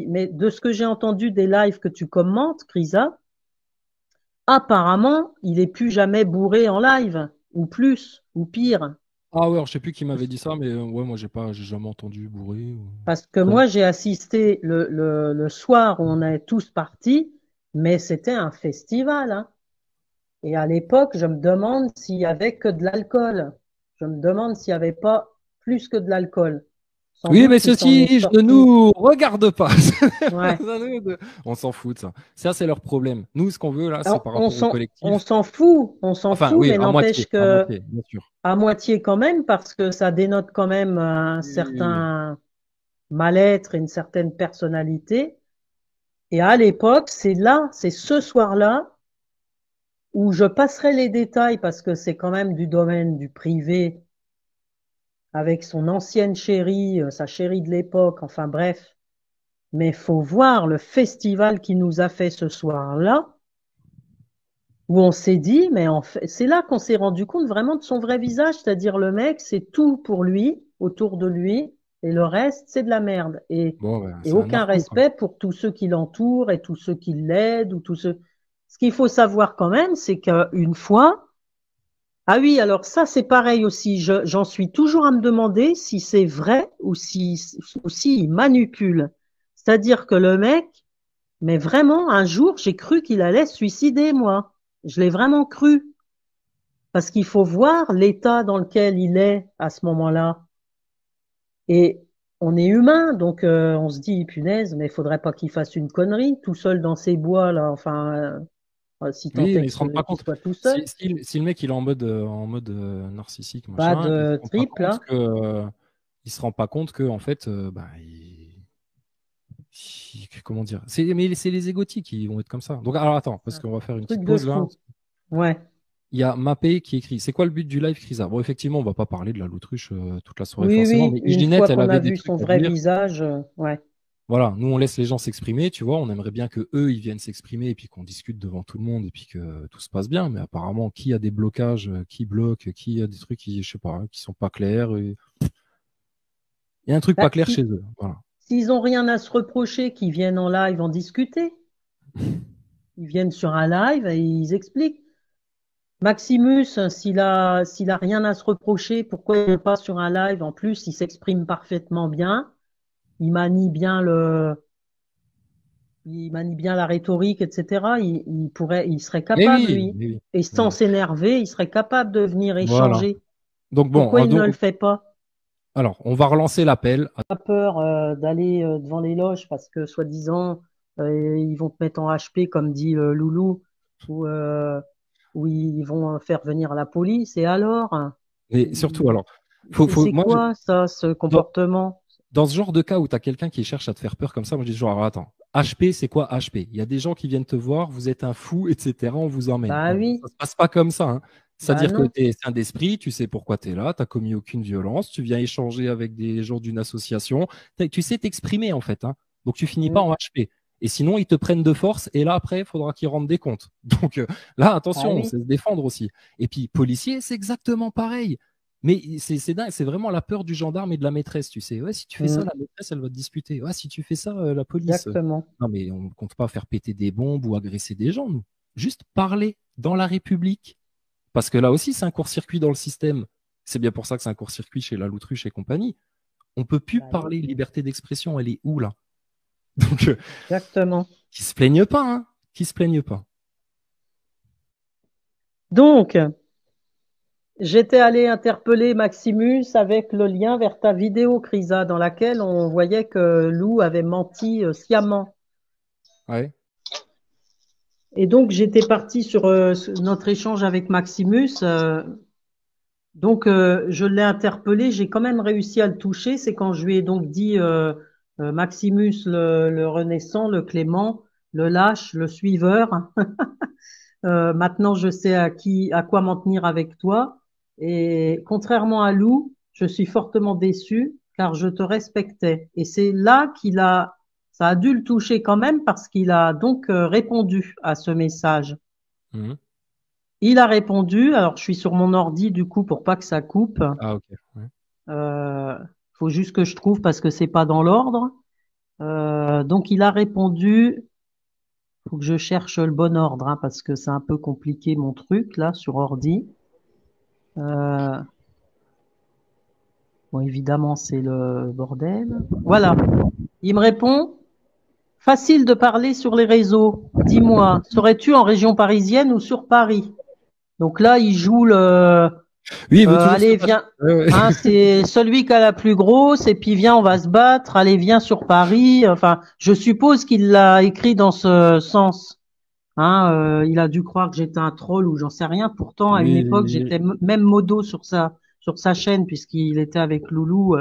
mais de ce que j'ai entendu des lives que tu commentes, Crisa, apparemment, il est plus jamais bourré en live, ou plus, ou pire. Ah ouais, alors, je sais plus qui m'avait dit ça, mais ouais, moi j'ai jamais entendu bourré. Parce que Comme... moi, j'ai assisté le soir où on est tous partis, mais c'était un festival, hein. Et à l'époque, je me demande s'il y avait que de l'alcool. Je me demande s'il y avait pas plus que de l'alcool. Sans Oui, mais doute qu'il s'en est ceci, je ne sorti. nous regarde pas. Ouais. On s'en fout de ça. Ça, c'est leur problème. Nous, ce qu'on veut là, c'est Alors, par rapport au collectif. on s'en Enfin, fout, oui, mais n'empêche à que moitié, bien sûr. à moitié quand même, parce que ça dénote quand même un Oui, oui, oui. certain mal-être et une certaine personnalité. Et à l'époque, c'est ce soir-là où je passerai les détails parce que c'est quand même du domaine du privé avec son ancienne chérie, sa chérie de l'époque, enfin bref. Mais faut voir le festival qui nous a fait ce soir-là. où on s'est dit, mais en fait, c'est là qu'on s'est rendu compte vraiment de son vrai visage, c'est-à-dire le mec, c'est tout pour lui, autour de lui, et le reste, c'est de la merde. Bon, ouais, Et c'est un aucun narco, quoi. respect pour tous ceux qui l'entourent et tous ceux qui l'aident ou tous ceux. Ce qu'il faut savoir quand même, c'est qu'une fois, ah oui, alors ça, c'est pareil aussi. J'en suis toujours à me demander si c'est vrai ou si il manipule. C'est-à-dire que le mec, mais vraiment, un jour, j'ai cru qu'il allait se suicider, moi. Je l'ai vraiment cru. Parce qu'il faut voir l'état dans lequel il est à ce moment-là. Et on est humain, donc on se dit, punaise, mais il faudrait pas qu'il fasse une connerie tout seul dans ses bois, là. Enfin, si tant Oui, est mais ils se rendent pas qu'il compte. soit tout seul. Si le mec il est en mode narcissique, Pas machin, il se de rend pas triple, compte là. que, il se rend pas compte que en fait, bah, comment dire, mais c'est les égotiques qui vont être comme ça. Donc alors attends, parce Un qu'on va faire une petite truc de pause là. fou. Ouais. Il y a Mappé qui écrit, c'est quoi le but du live, Crisa? Bon, effectivement, on va pas parler de la l'autruche toute la soirée Oui, forcément, oui, mais une fois Ginette, elle qu'on a avait des vu trucs son à vrai dire. visage, ouais. Voilà, nous on laisse les gens s'exprimer, tu vois, on aimerait bien que eux ils viennent s'exprimer et puis qu'on discute devant tout le monde et puis que tout se passe bien, mais apparemment qui a des blocages, qui bloque, qui a des trucs qui je sais pas, qui sont pas clairs, il y a un truc Bah, pas clair chez eux, voilà. s'ils ont rien à se reprocher, qu'ils viennent en live en discuter. Ils viennent sur un live et ils expliquent. Maximus, s'il a rien à se reprocher, pourquoi il n'est pas sur un live? En plus, il s'exprime parfaitement bien. Il manie bien il manie bien la rhétorique, etc. Il serait Eh capable, oui, lui. eh oui, Et eh sans oui. s'énerver, il serait capable de venir Voilà. échanger. Donc bon, Pourquoi il ne le fait pas? alors on va relancer l'appel. Pas peur d'aller devant les loges parce que soi-disant ils vont te mettre en HP comme dit Loulou ou ils vont faire venir la police et alors Et surtout, alors, c'est moi, quoi ça, ce dans, comportement? dans ce genre de cas où tu as quelqu'un qui cherche à te faire peur comme ça, moi je dis toujours, alors attends, HP, c'est quoi HP? Il y a des gens qui viennent te voir, vous êtes un fou, etc. On vous emmène. Bah Non, oui, ça se passe pas comme ça, hein. bah C'est-à-dire que non, tu es sain d'esprit, tu sais pourquoi tu es là, tu commis aucune violence, tu viens échanger avec des gens d'une association, tu sais t'exprimer en fait, hein. Donc tu finis pas mm, en HP. Et sinon, ils te prennent de force et là, après, il faudra qu'ils rendent des comptes. Donc là, bah attention, on oui, sait se défendre aussi. Et puis, policier, c'est exactement pareil. Mais c'est dingue, c'est vraiment la peur du gendarme et de la maîtresse, tu sais. Ouais, si tu fais ça, mm, la maîtresse, elle va te disputer. Ouais, si tu fais ça, la police. exactement. Non, mais on ne compte pas faire péter des bombes ou agresser des gens, nous. Juste parler dans la République. Parce que là aussi, c'est un court-circuit dans le système. C'est bien pour ça que c'est un court-circuit chez la Loutruche et compagnie. On peut plus Bah oui, parler. Liberté d'expression, elle est où, là? Donc, exactement. qui se plaignent pas, hein. Qui se plaignent pas. Donc, j'étais allé interpeller Maximus avec le lien vers ta vidéo, Crisa, dans laquelle on voyait que Lou avait menti sciemment. Ouais. Et donc, j'étais partie sur notre échange avec Maximus. Donc, je l'ai interpellé. J'ai quand même réussi à le toucher. C'est quand je lui ai donc dit Maximus, le renaissant, le clément, le lâche, le suiveur. Maintenant, je sais à quoi m'en tenir avec toi. Et contrairement à Lou, je suis fortement déçu car je te respectais. Et c'est là ça a dû le toucher quand même parce qu'il a donc répondu à ce message. Mhm. Il a répondu. Alors, je suis sur mon ordi du coup pour pas que ça coupe. Ah, ok. Ouais. Euh, faut juste que je trouve parce que c'est pas dans l'ordre. Donc, il a répondu. Faut que je cherche le bon ordre hein, parce que c'est un peu compliqué mon truc là sur ordi. Euh, bon, évidemment, c'est le bordel. Voilà. Il me répond. Facile de parler sur les réseaux. Dis-moi, serais-tu en région parisienne ou sur Paris? Donc là, il joue le. Oui, il veut toujours se Allez, battre. viens. Ouais, ouais. Hein, c'est celui qui a la plus grosse, et puis viens, on va se battre. Allez, viens sur Paris. Enfin, je suppose qu'il l'a écrit dans ce sens. Hein, il a dû croire que j'étais un troll ou j'en sais rien. Pourtant, à une époque, j'étais Oui. même modo sur sa chaîne puisqu'il était avec Loulou.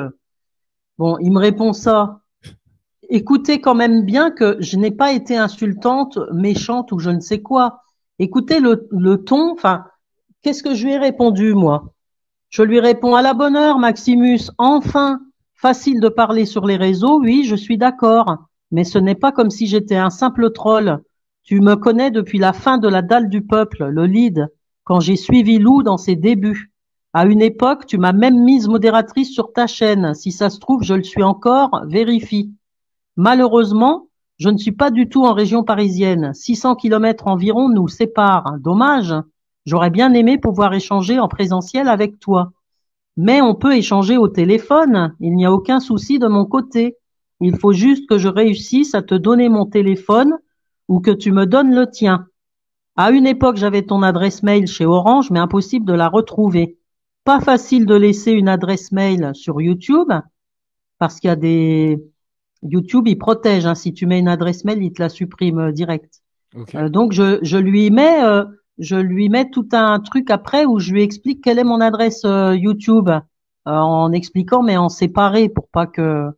Bon, il me répond ça. Écoutez quand même bien que je n'ai pas été insultante, méchante ou je ne sais quoi. Écoutez le ton. Enfin, qu'est-ce que je lui ai répondu, moi? Je lui réponds à la bonne heure, Maximus. Enfin, facile de parler sur les réseaux, oui, je suis d'accord. Mais ce n'est pas comme si j'étais un simple troll. Tu me connais depuis la fin de la dalle du peuple, le lead, quand j'ai suivi Lou dans ses débuts. À une époque, tu m'as même mise modératrice sur ta chaîne. Si ça se trouve, je le suis encore, vérifie. Malheureusement, je ne suis pas du tout en région parisienne. 600 kilomètres environ nous séparent. Dommage. J'aurais bien aimé pouvoir échanger en présentiel avec toi. Mais on peut échanger au téléphone. Il n'y a aucun souci de mon côté. Il faut juste que je réussisse à te donner mon téléphone ou que tu me donnes le tien. À une époque, j'avais ton adresse mail chez Orange, mais impossible de la retrouver. Pas facile de laisser une adresse mail sur YouTube, parce qu'il y a des... YouTube, il protège, hein. Si tu mets une adresse mail, il te la supprime direct. Ok. Donc, je lui mets tout un truc après où je lui explique quelle est mon adresse YouTube, en expliquant, mais en séparé pour pas que...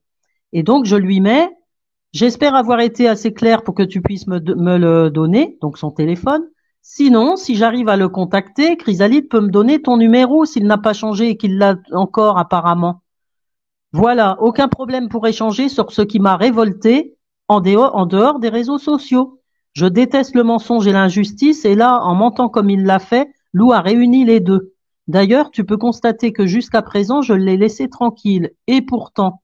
Et donc, je lui mets... J'espère avoir été assez clair pour que tu puisses me le donner, donc son téléphone. Sinon, si j'arrive à le contacter, Chrysalide peut me donner ton numéro s'il n'a pas changé et qu'il l'a encore apparemment. Voilà, aucun problème pour échanger sur ce qui m'a révolté en dehors des réseaux sociaux. Je déteste le mensonge et l'injustice et là, en mentant comme il l'a fait, Lou a réuni les deux. D'ailleurs, tu peux constater que jusqu'à présent, je l'ai laissé tranquille. Et pourtant,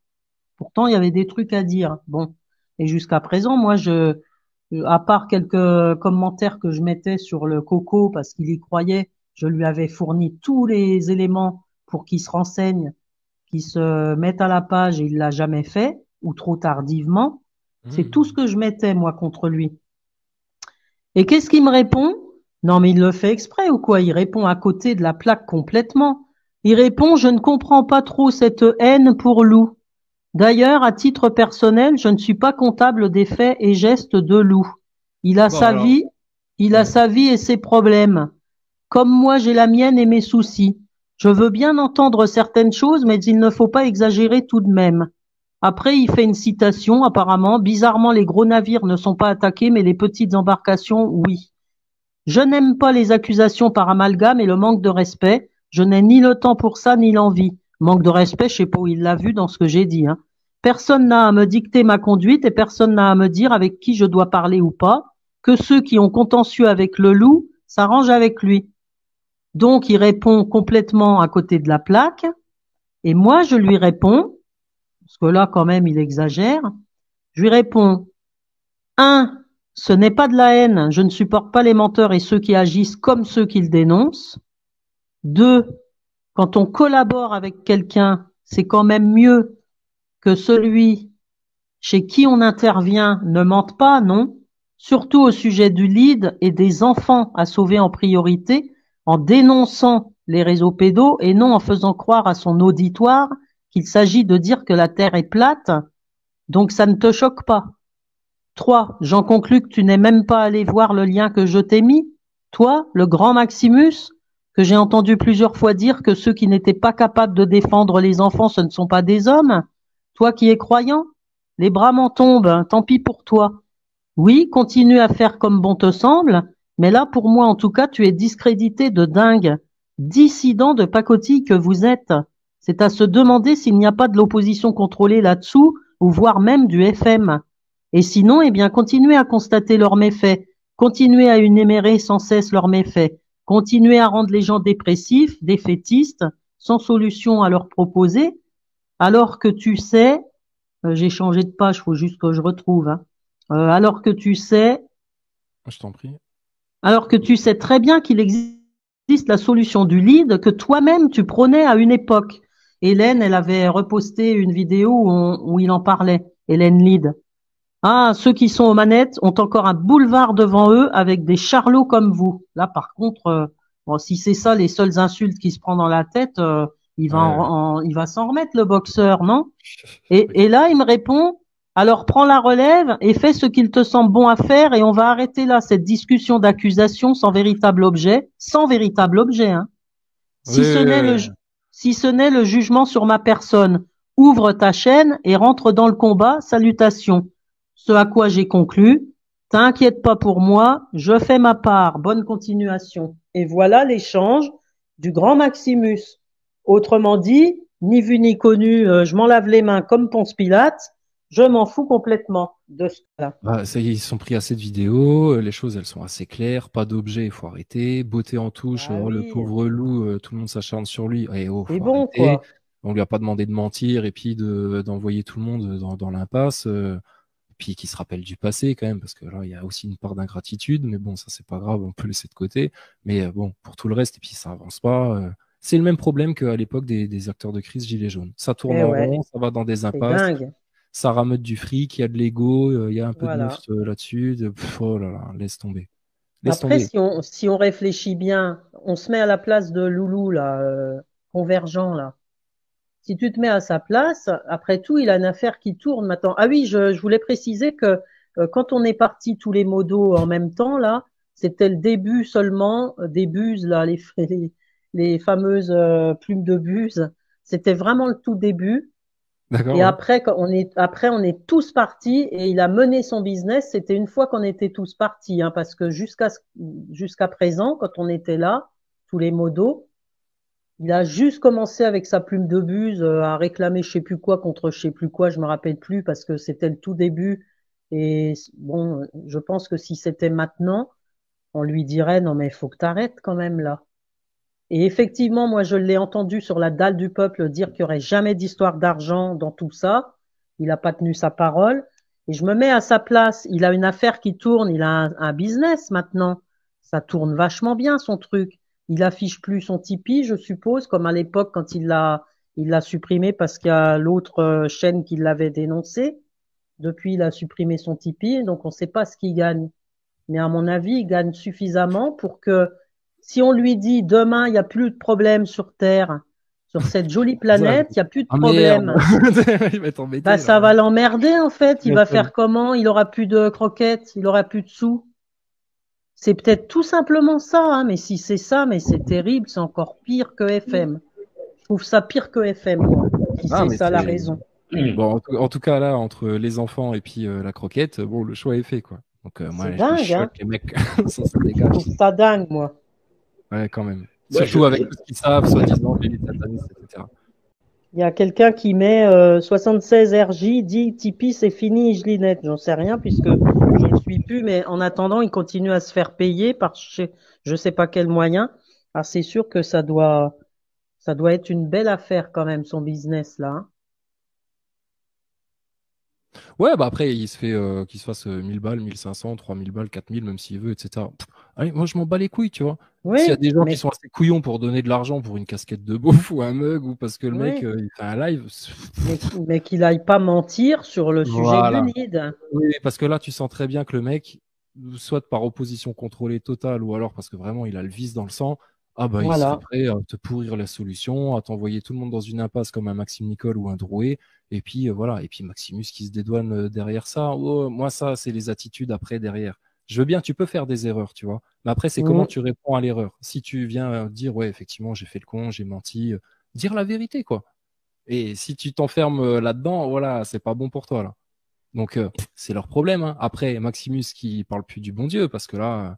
il y avait des trucs à dire. Bon. Et jusqu'à présent, moi, à part quelques commentaires que je mettais sur le coco parce qu'il y croyait, je lui avais fourni tous les éléments pour qu'il se renseigne, qu'il se mette à la page et il l'a jamais fait, ou trop tardivement. C'est tout ce que je mettais, moi, contre lui. Et qu'est-ce qu'il me répond? Non, mais il le fait exprès ou quoi? Il répond à côté de la plaque complètement. Il répond, je ne comprends pas trop cette haine pour Lou. D'ailleurs, à titre personnel, je ne suis pas comptable des faits et gestes de Lou. Il a Bon, sa alors, vie, il a ouais. sa vie et ses problèmes. Comme moi, j'ai la mienne et mes soucis. Je veux bien entendre certaines choses, mais il ne faut pas exagérer tout de même. Après, il fait une citation, apparemment. Bizarrement, les gros navires ne sont pas attaqués, mais les petites embarcations, oui. Je n'aime pas les accusations par amalgame et le manque de respect. Je n'ai ni le temps pour ça, ni l'envie. Manque de respect, je sais pas où il l'a vu dans ce que j'ai dit, hein. Personne n'a à me dicter ma conduite et personne n'a à me dire avec qui je dois parler ou pas. Que ceux qui ont contentieux avec le loup s'arrangent avec lui. Donc, il répond complètement à côté de la plaque. Et moi, je lui réponds, parce que là, quand même, il exagère. Je lui réponds, 1. Ce n'est pas de la haine. Je ne supporte pas les menteurs et ceux qui agissent comme ceux qu'ils dénoncent. 2. Quand on collabore avec quelqu'un, c'est quand même mieux que celui chez qui on intervient ne mente pas, non? Surtout au sujet du lead et des enfants à sauver en priorité, en dénonçant les réseaux pédos et non en faisant croire à son auditoire qu'il s'agit de dire que la Terre est plate, donc ça ne te choque pas. 3. J'en conclus que tu n'es même pas allé voir le lien que je t'ai mis. Toi, le grand Maximus, que j'ai entendu plusieurs fois dire que ceux qui n'étaient pas capables de défendre les enfants, ce ne sont pas des hommes. Toi qui es croyant, les bras m'en tombent, hein, tant pis pour toi. Oui, continue à faire comme bon te semble, mais là, pour moi, en tout cas, tu es discrédité de dingue, dissident de pacotille que vous êtes. C'est à se demander s'il n'y a pas de l'opposition contrôlée là-dessous, ou voire même du FM. Et sinon, eh bien, continuez à constater leurs méfaits, continuez à énumérer sans cesse leurs méfaits, continuez à rendre les gens dépressifs, défaitistes, sans solution à leur proposer, alors que tu sais, j'ai changé de page, faut juste que je retrouve, hein. Alors que tu sais, Je t'en prie. alors que tu sais très bien qu'il existe la solution du lead que toi-même tu prônais à une époque. Hélène, elle avait reposté une vidéo où il en parlait, Hélène Lead. Ah, ceux qui sont aux manettes ont encore un boulevard devant eux avec des charlots comme vous. Là, par contre, bon, si c'est ça les seules insultes qui se prend dans la tête, Ouais, ouais. il va s'en remettre le boxeur, non? Oui. Et là, il me répond, alors prends la relève et fais ce qu'il te semble bon à faire et on va arrêter là cette discussion d'accusation sans véritable objet, hein. Oui, Si ce oui, n'est le, oui. si ce n'est le jugement sur ma personne, ouvre ta chaîne et rentre dans le combat, salutations. Ce à quoi j'ai conclu, t'inquiète pas pour moi, je fais ma part, bonne continuation. Et voilà l'échange du grand Maximus. Autrement dit, ni vu ni connu, je m'en lave les mains comme Ponce Pilate, Je m'en fous complètement de ce là. Bah, ça y est, ils se sont pris assez de vidéos, les choses elles sont assez claires, pas d'objet, il faut arrêter. Beauté en touche, Ah oh, le oui, pauvre loup, tout le monde s'acharne sur lui. Eh oh, c'est faut bon, arrêter. quoi. On lui a pas demandé de mentir et puis d'envoyer tout le monde dans l'impasse. Puis qu'il se rappelle du passé quand même, parce que là, il y a aussi une part d'ingratitude, mais bon, ça c'est pas grave, on peut laisser de côté. Mais bon, pour tout le reste, et puis ça avance pas. C'est le même problème qu'à l'époque des acteurs de crise Gilets jaunes. Ça tourne Eh en ouais, rond, ça va dans des c'est impasses, dingue. ça rameute du fric, il y a de l'ego, il y a un peu de neuf Voilà. là-dessus. Oh là là, laisse tomber. Laisse Après, tomber. si on réfléchit bien, on se met à la place de Loulou, là, Convergent, là. Si tu te mets à sa place, après tout, il a une affaire qui tourne maintenant. Ah oui, je voulais préciser que quand on est partis tous les modos en même temps, là, c'était le début seulement des buses, là, les fameuses plumes de buse. C'était vraiment le tout début. D'accord, Et ouais. après, après, on est tous partis et il a mené son business. C'était une fois qu'on était tous partis, hein, parce que jusqu'à présent, quand on était là, tous les modos, il a juste commencé avec sa plume de buse à réclamer je sais plus quoi contre je sais plus quoi, je me rappelle plus parce que c'était le tout début. Et bon, je pense que si c'était maintenant, on lui dirait non mais il faut que t'arrêtes quand même là. Et effectivement, moi je l'ai entendu sur la dalle du peuple dire qu'il y aurait jamais d'histoire d'argent dans tout ça. Il n'a pas tenu sa parole. Et je me mets à sa place. Il a une affaire qui tourne, il a un business maintenant. Ça tourne vachement bien son truc. Il affiche plus son Tipeee, je suppose, comme à l'époque quand il l'a supprimé parce qu'il y a l'autre chaîne qui l'avait dénoncé. Depuis, il a supprimé son Tipeee, donc on ne sait pas ce qu'il gagne. Mais à mon avis, il gagne suffisamment pour que si on lui dit demain, il n'y a plus de problème sur Terre, sur cette jolie Ça, planète, il n'y a plus de ah merde, problème, il va être bah embêté là. ça va l'emmerder en fait. Tu Il va m'étonnes. faire comment? Il aura plus de croquettes, il aura plus de sous. C'est peut-être tout simplement ça, hein, mais si c'est ça, mais c'est terrible, c'est encore pire que FM. Je trouve ça pire que FM, moi, si Ah, c'est mais ça la c'est. raison. Bon, en tout cas, là, entre les enfants et puis la croquette, bon, le choix est fait, quoi. Donc, C'est moi, je dingue, choque hein. les mecs, ça Je dégage. trouve ça dingue, moi. Ouais, quand même. Moi, Surtout avec tout ce qu'ils savent, soi-disant, l'élite sataniste, etc. Il y a quelqu'un qui met 76 RJ, dit Tipeee, c'est fini, je net. J'en sais rien puisque je ne suis plus, mais en attendant, il continue à se faire payer par je sais pas quel moyen. Alors c'est sûr que ça doit être une belle affaire quand même, son business là, hein. Ouais, bah après, il se fait qu'il se fasse 1000 balles, 1500, 3000 balles, 4000, même s'il veut, etc. Pff, allez, moi, je m'en bats les couilles, tu vois. S'il y a Oui, des gens qui mais sont assez couillons pour donner de l'argent pour une casquette de beauf ou un mug ou parce que le mec, oui, il fait un live, mais qu'il aille pas mentir sur le sujet du voilà. nid. Oui, parce que là, tu sens très bien que le mec, soit par opposition contrôlée totale, ou alors parce que vraiment il a le vice dans le sang, ah bah il serait Voilà. prêt à te pourrir la solution, à t'envoyer tout le monde dans une impasse comme un Maxime Nicole ou un Drouet, et puis voilà, et puis Maximus qui se dédouane derrière ça. Oh, moi, ça, c'est les attitudes après derrière. Je veux bien, tu peux faire des erreurs, tu vois, mais après, c'est comment Mm. tu réponds à l'erreur. Si tu viens dire, ouais, effectivement, j'ai fait le con, j'ai menti, dire la vérité, quoi. Et si tu t'enfermes là-dedans, voilà, c'est pas bon pour toi, là. Donc, c'est leur problème, hein. Après, Maximus qui parle plus du bon Dieu, parce que là,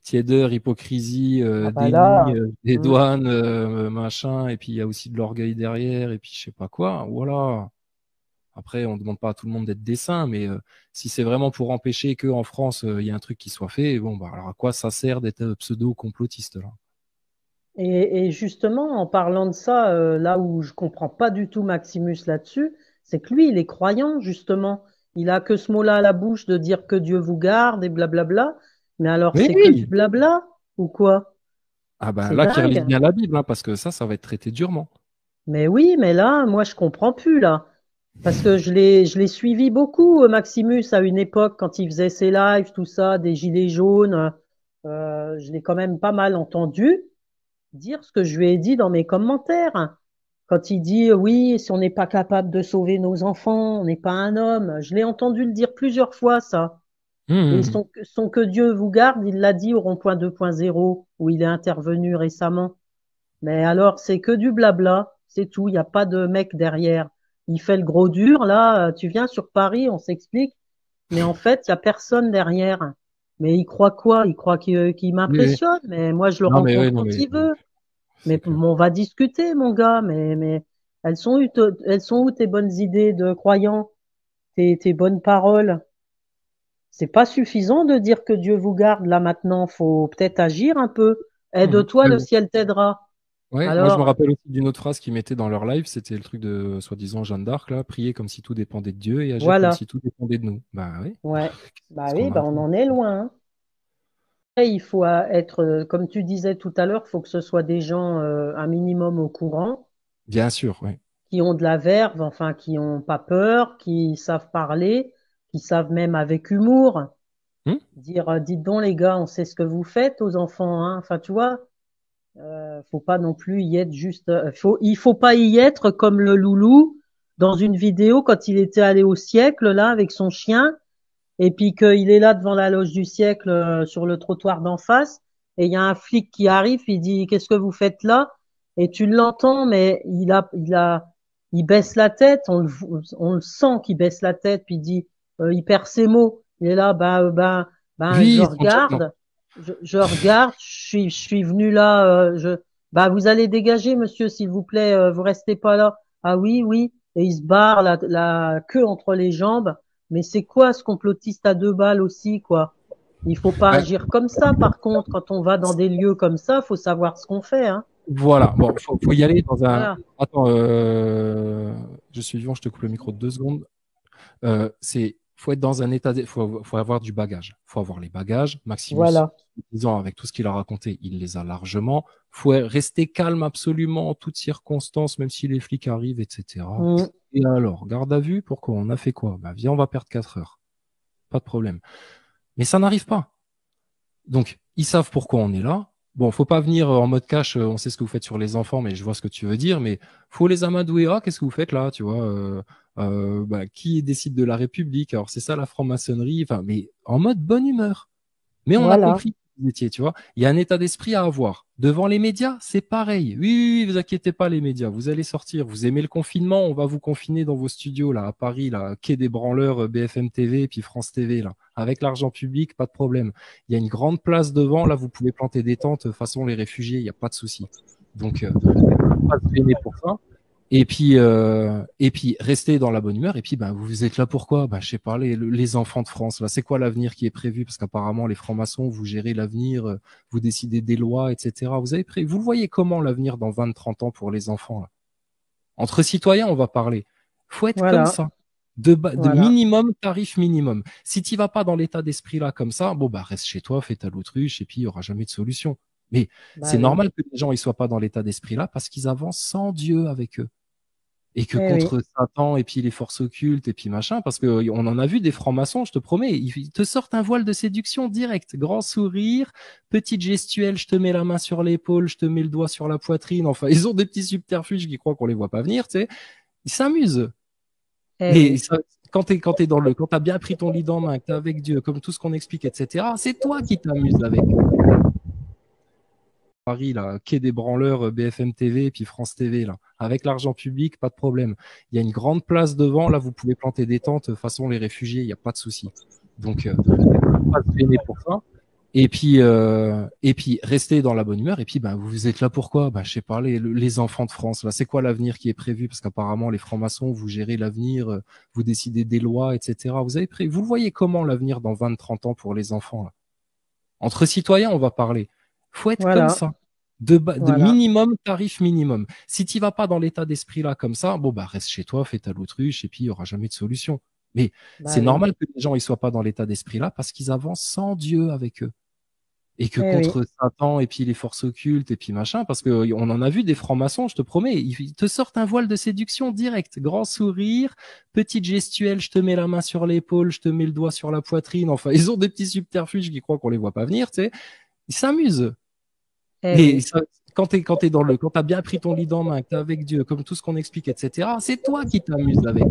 tiédeur, hypocrisie, Ah bah déni, là, des mm. douanes, machin, et puis il y a aussi de l'orgueil derrière, et puis je sais pas quoi. Voilà. Après, on ne demande pas à tout le monde d'être des saints, mais si c'est vraiment pour empêcher qu'en France, il y ait un truc qui soit fait, bon, bah, alors à quoi ça sert d'être pseudo-complotiste, là? Et justement, en parlant de ça, là où je comprends pas du tout Maximus là-dessus, c'est que lui, il est croyant, justement. Il a que ce mot-là à la bouche de dire que Dieu vous garde et blablabla. Mais alors, Mais c'est que du oui! blabla ou quoi? Ah ben C'est là, qui relise dingue. bien la Bible, hein, parce que ça va être traité durement. Mais oui, mais là, moi, je comprends plus, là. Parce que je l'ai suivi beaucoup, Maximus, à une époque, quand il faisait ses lives, tout ça, des gilets jaunes. Je l'ai quand même pas mal entendu dire ce que je lui ai dit dans mes commentaires. Quand il dit oui, si on n'est pas capable de sauver nos enfants, on n'est pas un homme. Je l'ai entendu le dire plusieurs fois, ça. Et Hum, son que Dieu vous garde, il l'a dit au rond-point 2.0, où il est intervenu récemment. Mais alors, c'est que du blabla, c'est tout. Il n'y a pas de mec derrière. Il fait le gros dur, là. Tu viens sur Paris, on s'explique. Mais en fait, il n'y a personne derrière. Mais il croit quoi? Il croit qu'il oui, oui. m'impressionne. Mais moi, je le Non, mais oui, rencontre non, quand mais il veut. c'est Mais clair. on va discuter, mon gars. Mais elles sont où tes bonnes idées de croyants? tes bonnes paroles. C'est pas suffisant de dire que Dieu vous garde là maintenant. Faut peut-être agir un peu. Aide-toi, le ciel t'aidera. Ouais, moi je me Alors, rappelle aussi d'une autre phrase qu'ils mettaient dans leur live, c'était le truc de soi-disant Jeanne d'Arc, là, prier comme si tout dépendait de Dieu et agir comme voilà. si tout dépendait de nous. Bah oui, Ouais. c'est Bah ce oui, qu'on a à bah on faire. en est loin, hein. Après, il faut être, comme tu disais tout à l'heure, il faut que ce soit des gens un minimum au courant, Bien sûr, oui. qui ont de la verve, enfin, qui ont pas peur, qui savent parler, qui savent même avec humour Hmm. dire, dites donc les gars, on sait ce que vous faites aux enfants, hein. Enfin, tu vois, faut pas non plus y être juste, il faut pas y être comme le loulou dans une vidéo quand il était allé au siècle là avec son chien et puis qu'il est là devant la loge du siècle sur le trottoir d'en face et il y a un flic qui arrive, il dit qu'est-ce que vous faites là? Et tu l'entends mais il baisse la tête, on le sent qu'il baisse la tête puis il dit il perd ses mots. Il est là je Oui, non. regarde, je regarde, je suis venu là vous allez dégager monsieur s'il vous plaît, vous restez pas là. Ah oui oui et il se barre la queue entre les jambes. Mais c'est quoi ce complotiste à deux balles aussi, quoi? Il faut pas Ouais, agir comme ça, par contre, quand on va dans des lieux comme ça, faut savoir ce qu'on fait, hein. voilà, bon, faut y aller dans un. Voilà, Attends, je suis vivant, je te coupe le micro de 2 secondes. Faut être dans un état, faut avoir du bagage. Faut avoir les bagages. Maximus, voilà. disons, avec tout ce qu'il a raconté, il les a largement. Faut rester calme absolument en toutes circonstances, même si les flics arrivent, etc. Mm, Et alors, garde à vue, pourquoi? On a fait quoi? Bah, viens, on va perdre 4 heures. Pas de problème. Mais ça n'arrive pas. Donc, ils savent pourquoi on est là. Bon, faut pas venir en mode cash, on sait ce que vous faites sur les enfants, mais je vois ce que tu veux dire, mais faut les amadouer. Ah, qu'est-ce que vous faites là, tu vois qui décide de la République? Alors, c'est ça la franc-maçonnerie, enfin, mais en mode bonne humeur. Mais on a voilà. compris que vous étiez, tu vois. Il y a un état d'esprit à avoir. Devant les médias, c'est pareil. Oui, oui, oui, vous inquiétez pas, les médias. Vous allez sortir. Vous aimez le confinement, on va vous confiner dans vos studios, là, à Paris, là, quai des branleurs, BFM TV, puis France TV, là. Avec l'argent public, pas de problème. Il y a une grande place devant, là, vous pouvez planter des tentes, façon les réfugiés, il n'y a pas de souci. Donc, pas se gêner pour ça. Et puis, restez dans la bonne humeur. Et puis, ben, vous êtes là pourquoi? Ben, je sais pas, les enfants de France, là, c'est quoi l'avenir qui est prévu? Parce qu'apparemment, les francs-maçons, vous gérez l'avenir, vous décidez des lois, etc. Vous le voyez comment l'avenir dans 20, 30 ans pour les enfants, là? Entre citoyens, on va parler. Faut être comme Voilà, ça. De voilà. minimum, tarif minimum. Si tu vas pas dans l'état d'esprit là comme ça, bon, bah, reste chez toi, fais ta l'autruche, et puis il y aura jamais de solution. Mais Bah c'est oui. normal que les gens, ils soient pas dans l'état d'esprit là parce qu'ils avancent sans Dieu avec eux et que Eh oui. contre Satan et puis les forces occultes et puis machin, parce que on en a vu des francs-maçons, je te promets, ils te sortent un voile de séduction direct, grand sourire, petite gestuelle, je te mets la main sur l'épaule, je te mets le doigt sur la poitrine, enfin, ils ont des petits subterfuges qui croient qu'on les voit pas venir, tu sais, ils s'amusent. Eh Mais oui. ça, quand t'as bien pris ton lit en main, que t'es avec Dieu, comme tout ce qu'on explique, etc., c'est toi qui t'amuses avec Paris, là, quai des branleurs, BFM TV et puis France TV, là. Avec l'argent public, pas de problème. Il y a une grande place devant, là, vous pouvez planter des tentes, façon les réfugiés, il n'y a pas de souci. Donc, pas se gêner pour ça. Et puis, restez dans la bonne humeur. Et puis, ben, vous êtes là pourquoi? Ben, je sais pas, les enfants de France, là, c'est quoi l'avenir qui est prévu? Parce qu'apparemment, les francs-maçons, vous gérez l'avenir, vous décidez des lois, etc. Vous le voyez comment l'avenir dans 20, 30 ans pour les enfants, là? Entre citoyens, on va parler. Faut être comme Voilà, ça. De voilà. minimum, tarif minimum. Si tu vas pas dans l'état d'esprit là comme ça, bon bah reste chez toi, fais ta l'autruche et puis il y aura jamais de solution. Mais Bah c'est oui. normal que les gens ils soient pas dans l'état d'esprit là parce qu'ils avancent sans Dieu avec eux et que Eh oui. contre Satan et puis les forces occultes et puis machin, parce que on en a vu des francs-maçons, je te promets, ils te sortent un voile de séduction direct, grand sourire, petite gestuelle, je te mets la main sur l'épaule, je te mets le doigt sur la poitrine, enfin ils ont des petits subterfuges qui croient qu'on les voit pas venir, tu sais, ils s'amusent. Eh Mais oui. ça, quand t'as bien pris ton lit en main, que t'es avec Dieu, comme tout ce qu'on explique, etc., c'est toi qui t'amuses avec.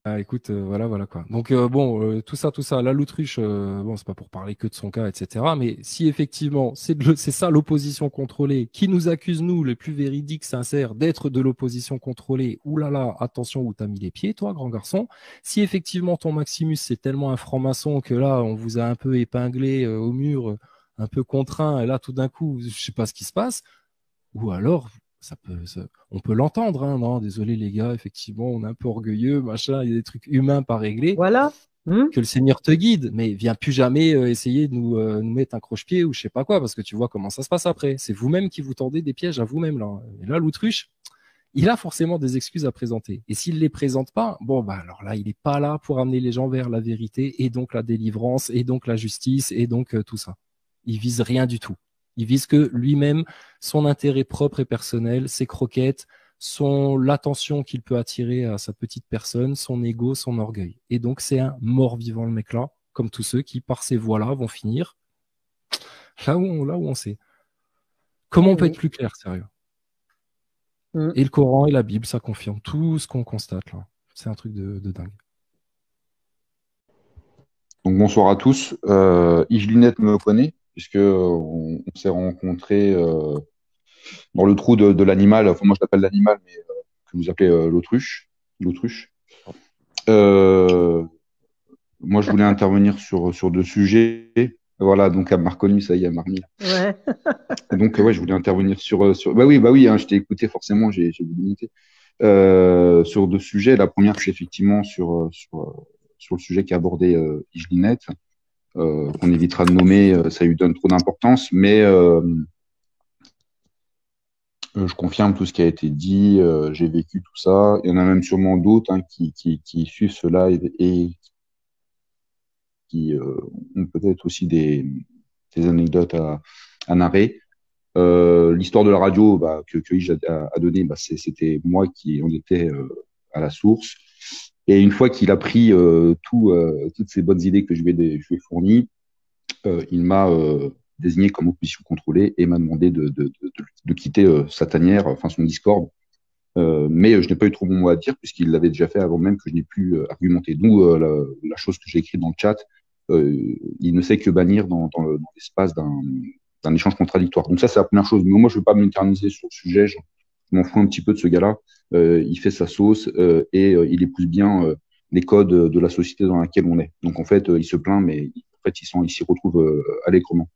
Ah, écoute, voilà, voilà quoi. Donc bon, tout ça, la l'autruche, bon, c'est pas pour parler que de son cas, etc. Mais si effectivement c'est ça l'opposition contrôlée, qui nous accuse nous, les plus véridiques, sincères, d'être de l'opposition contrôlée, oulala, attention où t'as mis les pieds, toi, grand garçon. Si effectivement ton Maximus c'est tellement un franc-maçon que là on vous a un peu épinglé au mur, un peu contraint, et là tout d'un coup, je sais pas ce qui se passe, ou alors On peut l'entendre, hein, non, désolé les gars, effectivement, on est un peu orgueilleux, machin, il y a des trucs humains pas réglés. Voilà. Que le Seigneur te guide, mais viens plus jamais essayer de nous mettre un croche-pied ou je sais pas quoi, parce que tu vois comment ça se passe après. C'est vous-même qui vous tendez des pièges à vous-même là. Et là, l'autruche, il a forcément des excuses à présenter. Et s'il les présente pas, bon bah alors là, il est pas là pour amener les gens vers la vérité et donc la délivrance et donc la justice et donc tout ça. Il vise rien du tout. Il vise que lui-même, son intérêt propre et personnel, ses croquettes, l'attention qu'il peut attirer à sa petite personne, son ego, son orgueil. Et donc, c'est un mort-vivant, le mec-là, comme tous ceux qui, par ces voies-là, vont finir là où on sait. Comment on peut être plus clair, sérieux? Et le Coran et la Bible, ça confirme tout ce qu'on constate là. C'est un truc de dingue. Donc bonsoir à tous. Yvelinette me connaît, puisque on s'est rencontrés dans le trou de l'animal. Enfin, moi, je l'appelle l'animal, mais que vous appelez l'autruche. Moi, je voulais intervenir sur deux sujets. Voilà, donc elle m'a reconnu, ça y est, elle m'a remis. Ouais. Donc, ouais, je voulais intervenir Bah oui, hein, je t'ai écouté, forcément, j'ai voulu noter. Sur deux sujets. La première, c'est effectivement sur le sujet qu'a abordé Yvelinette, qu'on évitera de nommer, ça lui donne trop d'importance, mais je confirme tout ce qui a été dit, j'ai vécu tout ça. Il y en a même sûrement d'autres hein, qui suivent cela et qui ont peut-être aussi des anecdotes à narrer. L'histoire de la radio que Yves a donné, c'était moi qui en était à la source. Et une fois qu'il a pris toutes ces bonnes idées que je lui ai fournies, il m'a désigné comme opposition contrôlée et m'a demandé de quitter sa tanière, enfin son Discord. Mais je n'ai pas eu trop mon mot à dire puisqu'il l'avait déjà fait avant même que je n'ai pu argumenter. D'où la chose que j'ai écrite dans le chat. Il ne sait que bannir dans l'espace d'un échange contradictoire. Donc ça, c'est la première chose. Mais moi, je ne veux pas m'éterniser sur le sujet. Je m'en fous un petit peu de ce gars-là. Il fait sa sauce et il épouse bien les codes de la société dans laquelle on est. Donc en fait, il se plaint, mais en fait, il s'y retrouve allègrement.